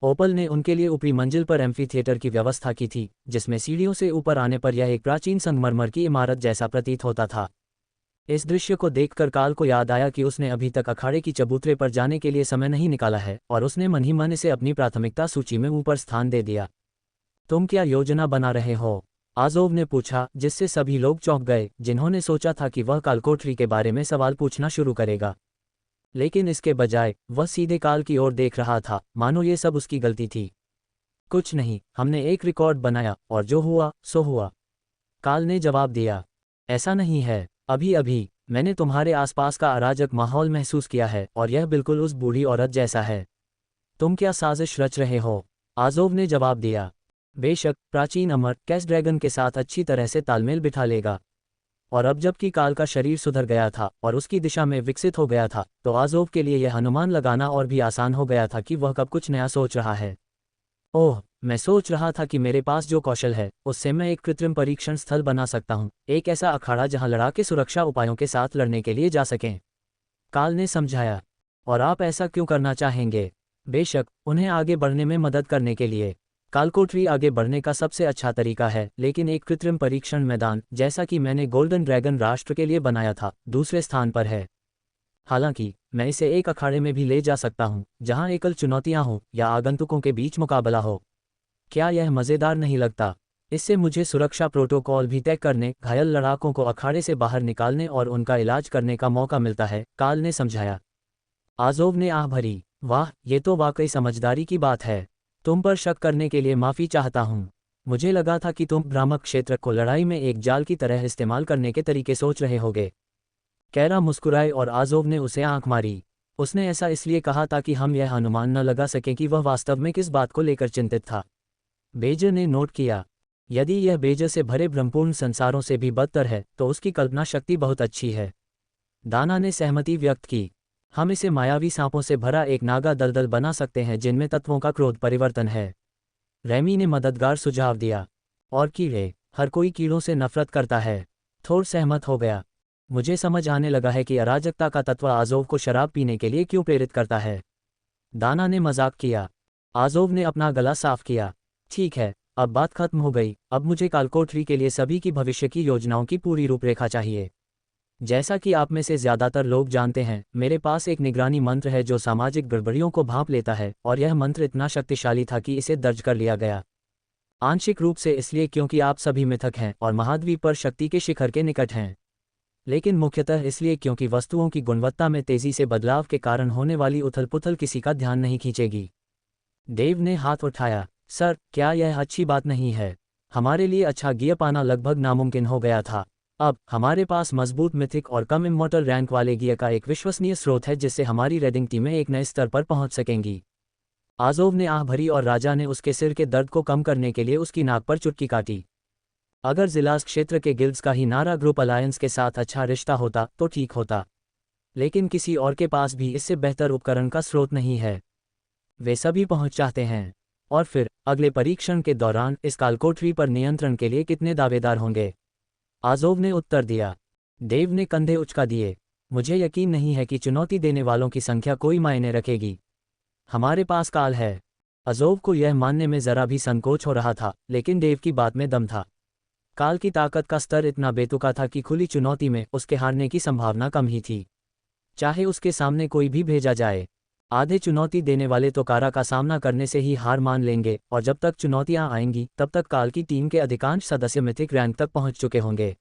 ओपल ने उनके लिए ऊपरी मंजिल पर एम्फी थिएटर की व्यवस्था की थी, जिसमें सीढ़ियों से ऊपर आने पर यह एक प्राचीन संगमरमर की इमारत जैसा प्रतीत होता था। इस दृश्य को देखकर काल को याद आया कि उसने अभी तक अखाड़े की चबूतरे पर जाने के लिए समय नहीं निकाला है, और उसने मन ही मन इसे अपनी प्राथमिकता सूची में ऊपर स्थान दे दिया। तुम क्या योजना बना रहे हो? आज़ोव ने पूछा, जिससे सभी लोग चौंक गए, जिन्होंने सोचा था कि वह कालकोठरी के बारे में सवाल पूछना शुरू करेगा। लेकिन इसके बजाय वह सीधे काल की ओर देख रहा था, मानो ये सब उसकी गलती थी। कुछ नहीं, हमने एक रिकॉर्ड बनाया और जो हुआ सो हुआ, काल ने जवाब दिया। ऐसा नहीं है। अभी अभी मैंने तुम्हारे आसपास का अराजक माहौल महसूस किया है और यह बिल्कुल उस बूढ़ी औरत जैसा है। तुम क्या साजिश रच रहे हो? आज़ोव ने जवाब दिया। बेशक, प्राचीन अमर कैस ड्रैगन के साथ अच्छी तरह से तालमेल बिठा लेगा। और अब जबकि काल का शरीर सुधर गया था और उसकी दिशा में विकसित हो गया था, तो आज़ोव के लिए यह अनुमान लगाना और भी आसान हो गया था कि वह कब कुछ नया सोच रहा है। ओह, मैं सोच रहा था कि मेरे पास जो कौशल है उससे मैं एक कृत्रिम परीक्षण स्थल बना सकता हूं, एक ऐसा अखाड़ा जहां लड़ाके सुरक्षा उपायों के साथ लड़ने के लिए जा सकें। काल ने समझाया। और आप ऐसा क्यों करना चाहेंगे? बेशक, उन्हें आगे बढ़ने में मदद करने के लिए। कालकोठरी आगे बढ़ने का सबसे अच्छा तरीका है, लेकिन एक कृत्रिम परीक्षण मैदान, जैसा कि मैंने गोल्डन ड्रैगन राष्ट्र के लिए बनाया था, दूसरे स्थान पर है। हालांकि मैं इसे एक अखाड़े में भी ले जा सकता हूं, जहां एकल चुनौतियां हो या आगंतुकों के बीच मुकाबला हो। क्या यह मज़ेदार नहीं लगता? इससे मुझे सुरक्षा प्रोटोकॉल भी तय करने, घायल लड़ाकों को अखाड़े से बाहर निकालने और उनका इलाज करने का मौका मिलता है, काल ने समझाया। आज़ोव ने आह भरी। वाह, ये तो वाकई समझदारी की बात है। तुम पर शक करने के लिए माफ़ी चाहता हूँ। मुझे लगा था कि तुम भ्रामक क्षेत्र को लड़ाई में एक जाल की तरह इस्तेमाल करने के तरीके सोच रहे होगे। कैरा मुस्कुराए और आज़ोव ने उसे आंख मारी। उसने ऐसा इसलिए कहा ताकि हम यह अनुमान न लगा सकें कि वह वास्तव में किस बात को लेकर चिंतित था। बेजर ने नोट किया, यदि यह बेजर से भरे भ्रमपूर्ण संसारों से भी बदतर है, तो उसकी कल्पना शक्ति बहुत अच्छी है। दाना ने सहमति व्यक्त की। हम इसे मायावी सांपों से भरा एक नागा दलदल बना सकते हैं जिनमें तत्वों का क्रोध परिवर्तन है। रेमी ने मददगार सुझाव दिया। और कीड़े, हर कोई कीड़ों से नफरत करता है। थोर सहमत हो गया। मुझे समझ आने लगा है कि अराजकता का तत्व आज़ोव को शराब पीने के लिए क्यों प्रेरित करता है। दाना ने मजाक किया। आज़ोव ने अपना गला साफ किया। ठीक है, अब बात खत्म हो गई। अब मुझे कालकोठरी के लिए सभी की भविष्य की योजनाओं की पूरी रूपरेखा चाहिए। जैसा कि आप में से ज़्यादातर लोग जानते हैं, मेरे पास एक निगरानी मंत्र है जो सामाजिक गड़बड़ियों को भांप लेता है, और यह मंत्र इतना शक्तिशाली था कि इसे दर्ज कर लिया गया। आंशिक रूप से इसलिए क्योंकि आप सभी मिथक हैं और महाद्वीप पर शक्ति के शिखर के निकट हैं, लेकिन मुख्यतः इसलिए क्योंकि वस्तुओं की गुणवत्ता में तेजी से बदलाव के कारण होने वाली उथल-पुथल किसी का ध्यान नहीं खींचेगी। डेव ने हाथ उठाया। सर, क्या यह अच्छी बात नहीं है? हमारे लिए अच्छा गियर पाना लगभग नामुमकिन हो गया था। अब हमारे पास मजबूत मिथिक और कम इमॉर्टल रैंक वाले गियर का एक विश्वसनीय स्रोत है जिससे हमारी रेडिंग टीमें एक नए स्तर पर पहुंच सकेंगी। आज़ोव ने आह भरी और राजा ने उसके सिर के दर्द को कम करने के लिए उसकी नाक पर चुटकी काटी। अगर जिलास क्षेत्र के गिल्ड्स का ही नारा ग्रुप अलायंस के साथ अच्छा रिश्ता होता तो ठीक होता, लेकिन किसी और के पास भी इससे बेहतर उपकरण का स्रोत नहीं है। वे सभी पहुंच चाहते हैं। और फिर अगले परीक्षण के दौरान इस कालकोठरी पर नियंत्रण के लिए कितने दावेदार होंगे? आज़ोव ने उत्तर दिया। डेव ने कंधे उचका दिए। मुझे यकीन नहीं है कि चुनौती देने वालों की संख्या कोई मायने रखेगी। हमारे पास काल है। आज़ोव को यह मानने में जरा भी संकोच हो रहा था, लेकिन डेव की बात में दम था। काल की ताकत का स्तर इतना बेतुका था कि खुली चुनौती में उसके हारने की संभावना कम ही थी, चाहे उसके सामने कोई भी भेजा जाए। आधे चुनौती देने वाले तो कारा का सामना करने से ही हार मान लेंगे, और जब तक चुनौतियां आएंगी तब तक काल की टीम के अधिकांश सदस्य मिथिक रैंक तक पहुंच चुके होंगे।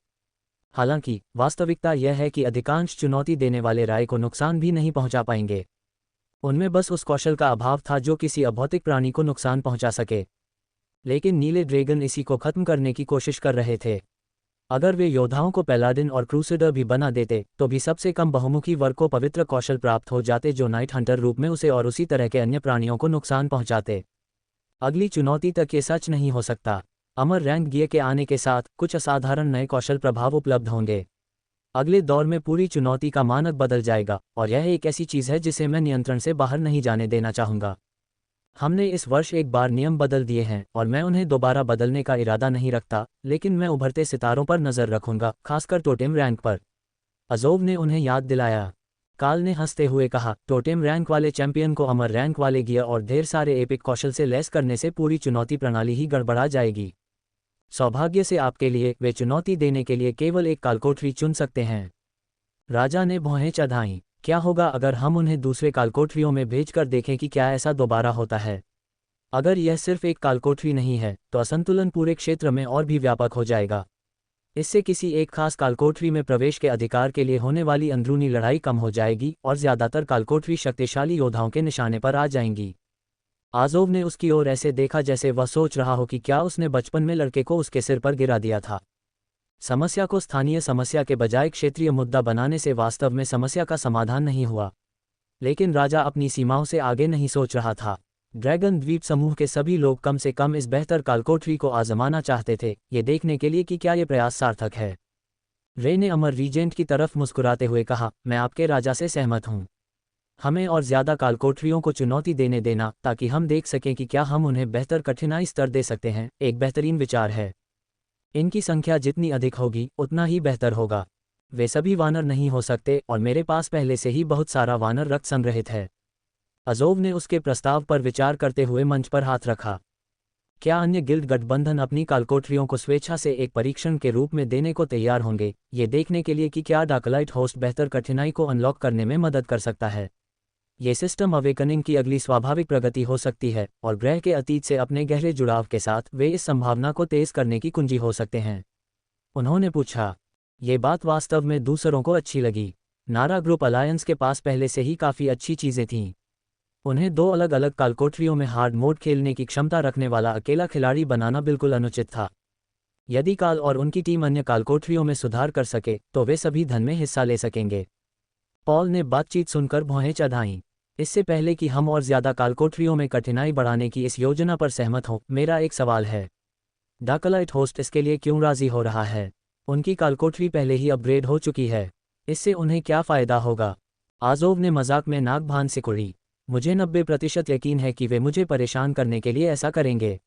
हालांकि वास्तविकता यह है कि अधिकांश चुनौती देने वाले राय को नुकसान भी नहीं पहुंचा पाएंगे। उनमें बस उस कौशल का अभाव था जो किसी अभौतिक प्राणी को नुकसान पहुंचा सके। लेकिन नीले ड्रैगन इसी को खत्म करने की कोशिश कर रहे थे। अगर वे योद्धाओं को पैलाडिन और क्रूसेडर भी बना देते तो भी सबसे कम बहुमुखी वर्ग को पवित्र कौशल प्राप्त हो जाते जो नाइट हंटर रूप में उसे और उसी तरह के अन्य प्राणियों को नुकसान पहुंचाते। अगली चुनौती तक ये सच नहीं हो सकता। अमर रैंक गियर के आने के साथ कुछ असाधारण नए कौशल प्रभाव उपलब्ध होंगे। अगले दौर में पूरी चुनौती का मानक बदल जाएगा, और यह एक ऐसी चीज़ है जिसे मैं नियंत्रण से बाहर नहीं जाने देना चाहूँगा। हमने इस वर्ष एक बार नियम बदल दिए हैं और मैं उन्हें दोबारा बदलने का इरादा नहीं रखता, लेकिन मैं उभरते सितारों पर नज़र रखूंगा, खासकर टोटेम रैंक पर। आज़ोव ने उन्हें याद दिलाया। काल ने हंसते हुए कहा, टोटेम रैंक वाले चैंपियन को अमर रैंक वाले गियर और ढेर सारे एपिक कौशल से लैस करने से पूरी चुनौती प्रणाली ही गड़बड़ा जाएगी। सौभाग्य से आपके लिए, वे चुनौती देने के लिए केवल एक कालकोठरी चुन सकते हैं। राजा ने भौहें चढ़ाईं। क्या होगा अगर हम उन्हें दूसरे कालकोठरियों में भेजकर देखें कि क्या ऐसा दोबारा होता है? अगर यह सिर्फ एक कालकोठरी नहीं है, तो असंतुलन पूरे क्षेत्र में और भी व्यापक हो जाएगा। इससे किसी एक खास कालकोठरी में प्रवेश के अधिकार के लिए होने वाली अंदरूनी लड़ाई कम हो जाएगी और ज़्यादातर कालकोठरी शक्तिशाली योद्धाओं के निशाने पर आ जाएंगी। आज़ोव ने उसकी ओर ऐसे देखा जैसे वह सोच रहा हो कि क्या उसने बचपन में लड़के को उसके सिर पर गिरा दिया था। समस्या को स्थानीय समस्या के बजाय क्षेत्रीय मुद्दा बनाने से वास्तव में समस्या का समाधान नहीं हुआ। लेकिन राजा अपनी सीमाओं से आगे नहीं सोच रहा था। ड्रैगन द्वीप समूह के सभी लोग कम से कम इस बेहतर कालकोठरी को आजमाना चाहते थे, ये देखने के लिए कि क्या ये प्रयास सार्थक है। रे ने अमर रीजेंट की तरफ मुस्कुराते हुए कहा, मैं आपके राजा से सहमत हूँ। हमें और ज़्यादा कालकोठरियों को चुनौती देने देना ताकि हम देख सकें कि क्या हम उन्हें बेहतर कठिनाई स्तर दे सकते हैं, एक बेहतरीन विचार है। इनकी संख्या जितनी अधिक होगी उतना ही बेहतर होगा। वे सभी वानर नहीं हो सकते और मेरे पास पहले से ही बहुत सारा वानर रक्त संग्रहित है। आज़ोव ने उसके प्रस्ताव पर विचार करते हुए मंच पर हाथ रखा। क्या अन्य गिल्ड गठबंधन अपनी कालकोठरियों को स्वेच्छा से एक परीक्षण के रूप में देने को तैयार होंगे, ये देखने के लिए कि क्या डार्कलाइट होस्ट बेहतर कठिनाई को अनलॉक करने में मदद कर सकता है। ये सिस्टम अवेकनिंग की अगली स्वाभाविक प्रगति हो सकती है, और ग्रह के अतीत से अपने गहरे जुड़ाव के साथ वे इस संभावना को तेज करने की कुंजी हो सकते हैं। उन्होंने पूछा। ये बात वास्तव में दूसरों को अच्छी लगी। नारा ग्रुप अलायंस के पास पहले से ही काफ़ी अच्छी चीज़ें थीं। उन्हें 2 अलग अलग कालकोठरियों में हार्ड मोड खेलने की क्षमता रखने वाला अकेला खिलाड़ी बनाना बिल्कुल अनुचित था। यदि काल और उनकी टीम अन्य कालकोठरियों में सुधार कर सके तो वे सभी धन में हिस्सा ले सकेंगे। पॉल ने बातचीत सुनकर भौहें चढ़ाईं। इससे पहले कि हम और ज़्यादा कालकोठरियों में कठिनाई बढ़ाने की इस योजना पर सहमत हों, मेरा एक सवाल है। डार्कलाइट होस्ट इसके लिए क्यों राज़ी हो रहा है? उनकी कालकोठरी पहले ही अपग्रेड हो चुकी है। इससे उन्हें क्या फ़ायदा होगा? आज़ोव ने मजाक में नाक भान सिकुड़ी। मुझे 90% यकीन है कि वे मुझे परेशान करने के लिए ऐसा करेंगे।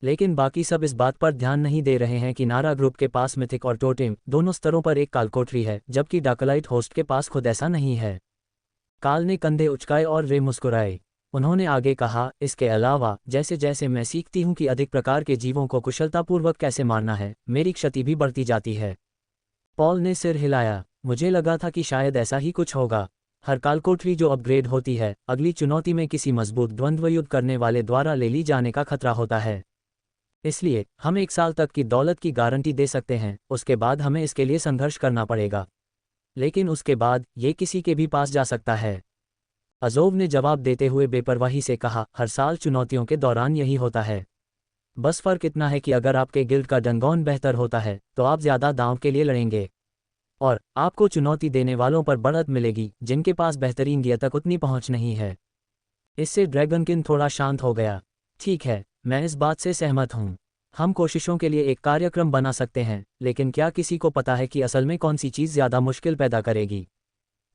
लेकिन बाकी सब इस बात पर ध्यान नहीं दे रहे हैं कि नारा ग्रुप के पास मिथिक और टोटेम दोनों स्तरों पर एक कालकोठरी है, जबकि डार्कलाइट होस्ट के पास खुद ऐसा नहीं है। काल ने कंधे उचकाए और वे मुस्कुराए। उन्होंने आगे कहा, इसके अलावा जैसे जैसे मैं सीखती हूँ कि अधिक प्रकार के जीवों को कुशलतापूर्वक कैसे मारना है, मेरी क्षति भी बढ़ती जाती है। पॉल ने सिर हिलाया। मुझे लगा था कि शायद ऐसा ही कुछ होगा। हर कालकोठरी जो अपग्रेड होती है, अगली चुनौती में किसी मजबूत द्वंद्व युद्ध करने वाले द्वारा ले ली जाने का खतरा होता है। इसलिए हम 1 साल तक की दौलत की गारंटी दे सकते हैं, उसके बाद हमें इसके लिए संघर्ष करना पड़ेगा। लेकिन उसके बाद ये किसी के भी पास जा सकता है। अज़ोव ने जवाब देते हुए बेपरवाही से कहा, हर साल चुनौतियों के दौरान यही होता है। बस फ़र्क इतना है कि अगर आपके गिल्ड का डंगोन बेहतर होता है तो आप ज़्यादा दांव के लिए लड़ेंगे, और आपको चुनौती देने वालों पर बढ़त मिलेगी जिनके पास बेहतरीन गियर तक उतनी पहुंच नहीं है। इससे ड्रैगनकिन थोड़ा शांत हो गया। ठीक है, मैं इस बात से सहमत हूँ। हम कोशिशों के लिए एक कार्यक्रम बना सकते हैं, लेकिन क्या किसी को पता है कि असल में कौन सी चीज़ ज़्यादा मुश्किल पैदा करेगी?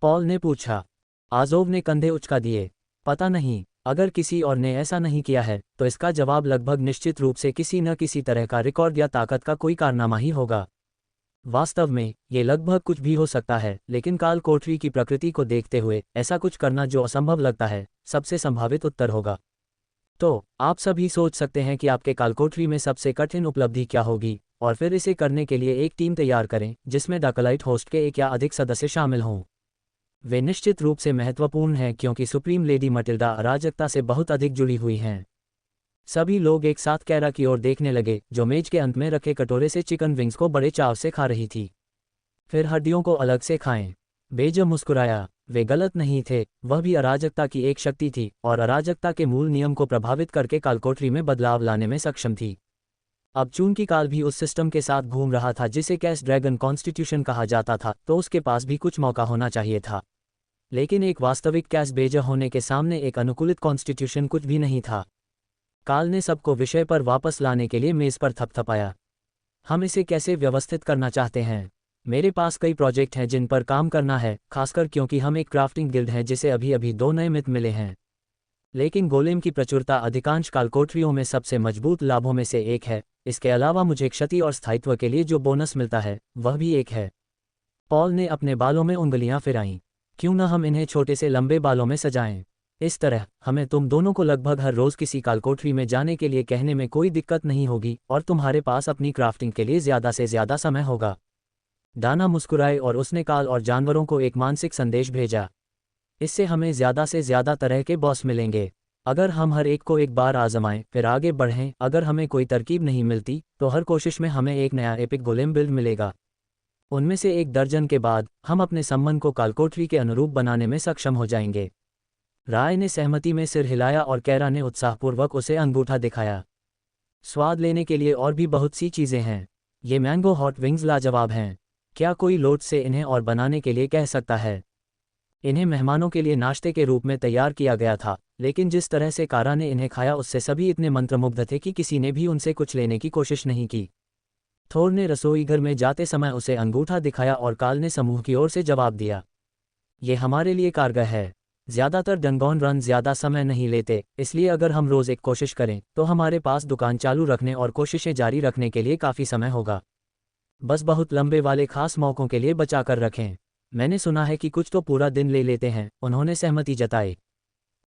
पॉल ने पूछा। आज़ोव ने कंधे उचका दिए। पता नहीं। अगर किसी और ने ऐसा नहीं किया है तो इसका जवाब लगभग निश्चित रूप से किसी न किसी तरह का रिकॉर्ड या ताकत का कोई कारनामा ही होगा। वास्तव में ये लगभग कुछ भी हो सकता है, लेकिन कालकोठरी की प्रकृति को देखते हुए ऐसा कुछ करना जो असंभव लगता है, सबसे संभावित उत्तर होगा। तो आप सभी सोच सकते हैं कि आपके कालकोठरी में सबसे कठिन उपलब्धि क्या होगी, और फिर इसे करने के लिए एक टीम तैयार करें जिसमें डार्कलाइट होस्ट के 1 या अधिक सदस्य शामिल हों। वे निश्चित रूप से महत्वपूर्ण हैं क्योंकि सुप्रीम लेडी मटिल्डा अराजकता से बहुत अधिक जुड़ी हुई हैं। सभी लोग एक साथ कैरा की ओर देखने लगे, जो मेज के अंत में रखे कटोरे से चिकन विंग्स को बड़े चाव से खा रही थी। फिर हड्डियों को अलग से खाएं। बेज मुस्कुराया। वे गलत नहीं थे, वह भी अराजकता की एक शक्ति थी और अराजकता के मूल नियम को प्रभावित करके कालकोठरी में बदलाव लाने में सक्षम थी। अब चूंकि काल भी उस सिस्टम के साथ घूम रहा था जिसे कैस ड्रैगन कॉन्स्टिट्यूशन कहा जाता था, तो उसके पास भी कुछ मौका होना चाहिए था। लेकिन एक वास्तविक कैस बेज होने के सामने एक अनुकूलित कॉन्स्टिट्यूशन कुछ भी नहीं था। काल ने सबको विषय पर वापस लाने के लिए मेज़ पर थपथपाया। हम इसे कैसे व्यवस्थित करना चाहते हैं? मेरे पास कई प्रोजेक्ट हैं जिन पर काम करना है, खासकर क्योंकि हम एक क्राफ्टिंग गिल्ड हैं जिसे अभी अभी 2 नए मिथ मिले हैं। लेकिन गोलेम की प्रचुरता अधिकांश कालकोठरियों में सबसे मजबूत लाभों में से एक है। इसके अलावा मुझे क्षति और स्थायित्व के लिए जो बोनस मिलता है वह भी एक है। पॉल ने अपने बालों में उंगलियां फिराईं। क्यों न हम इन्हें छोटे से लंबे बालों में सजाएं? इस तरह हमें तुम दोनों को लगभग हर रोज़ किसी कालकोठरी में जाने के लिए कहने में कोई दिक्कत नहीं होगी, और तुम्हारे पास अपनी क्राफ्टिंग के लिए ज़्यादा से ज़्यादा समय होगा। डाना मुस्कुराए और उसने काल और जानवरों को एक मानसिक संदेश भेजा। इससे हमें ज़्यादा से ज़्यादा तरह के बॉस मिलेंगे। अगर हम हर एक को एक बार आजमाएं फिर आगे बढ़ें, अगर हमें कोई तरकीब नहीं मिलती तो हर कोशिश में हमें एक नया एपिक गोलेम बिल्ड मिलेगा। उनमें से 1 दर्जन के बाद हम अपने संबंध को कालकोठरी के अनुरूप बनाने में सक्षम हो जाएंगे। राय ने सहमति में सिर हिलाया और कैरा ने उत्साहपूर्वक उसे अंगूठा दिखाया। स्वाद लेने के लिए और भी बहुत सी चीज़ें हैं। ये मैंगो हॉट विंग्स लाजवाब हैं। क्या कोई लोट से इन्हें और बनाने के लिए कह सकता है? इन्हें मेहमानों के लिए नाश्ते के रूप में तैयार किया गया था, लेकिन जिस तरह से कारा ने इन्हें खाया उससे सभी इतने मंत्रमुग्ध थे कि किसी ने भी उनसे कुछ लेने की कोशिश नहीं की। थोर ने रसोई घर में जाते समय उसे अंगूठा दिखाया और काल ने समूह की ओर से जवाब दिया, ये हमारे लिए कारगर है। ज़्यादातर डंगोन रन ज़्यादा समय नहीं लेते, इसलिए अगर हम रोज़ एक कोशिश करें तो हमारे पास दुकान चालू रखने और कोशिशें जारी रखने के लिए काफ़ी समय होगा। बस बहुत लंबे वाले खास मौक़ों के लिए बचा कर रखें। मैंने सुना है कि कुछ तो पूरा दिन ले लेते हैं। उन्होंने सहमति जताई।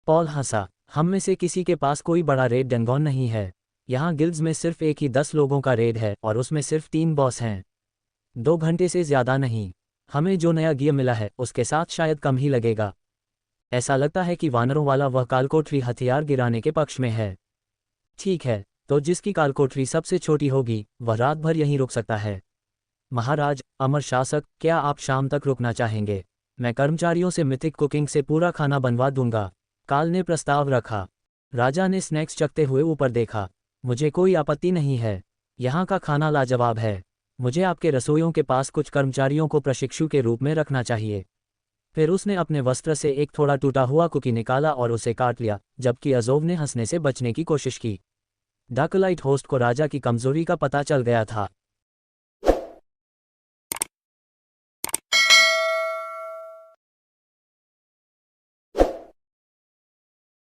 पॉल हंसा। हम में से किसी के पास कोई बड़ा रेड डंगोन नहीं है। यहाँ गिल्ड्स में सिर्फ एक ही 10 लोगों का रेड है और उसमें सिर्फ 3 बॉस हैं। 2 घंटे से ज़्यादा नहीं। हमें जो नया गियर मिला है उसके साथ शायद कम ही लगेगा। ऐसा लगता है कि वानरों वाला वह कालकोठरी हथियार गिराने के पक्ष में है। ठीक है, तो जिसकी कालकोठरी सबसे छोटी होगी वह रात भर यहीं रुक सकता है। महाराज, अमर शासक, क्या आप शाम तक रुकना चाहेंगे? मैं कर्मचारियों से मिथिक कुकिंग से पूरा खाना बनवा दूंगा, काल ने प्रस्ताव रखा। राजा ने स्नैक्स चखते हुए ऊपर देखा। मुझे कोई आपत्ति नहीं है, यहाँ का खाना लाजवाब है। मुझे आपके रसोइयों के पास कुछ कर्मचारियों को प्रशिक्षु के रूप में रखना चाहिए। फिर उसने अपने वस्त्र से एक थोड़ा टूटा हुआ कुकी निकाला और उसे काट लिया, जबकि अज़ोव ने हंसने से बचने की कोशिश की। डार्कलाइट होस्ट को राजा की कमजोरी का पता चल गया था।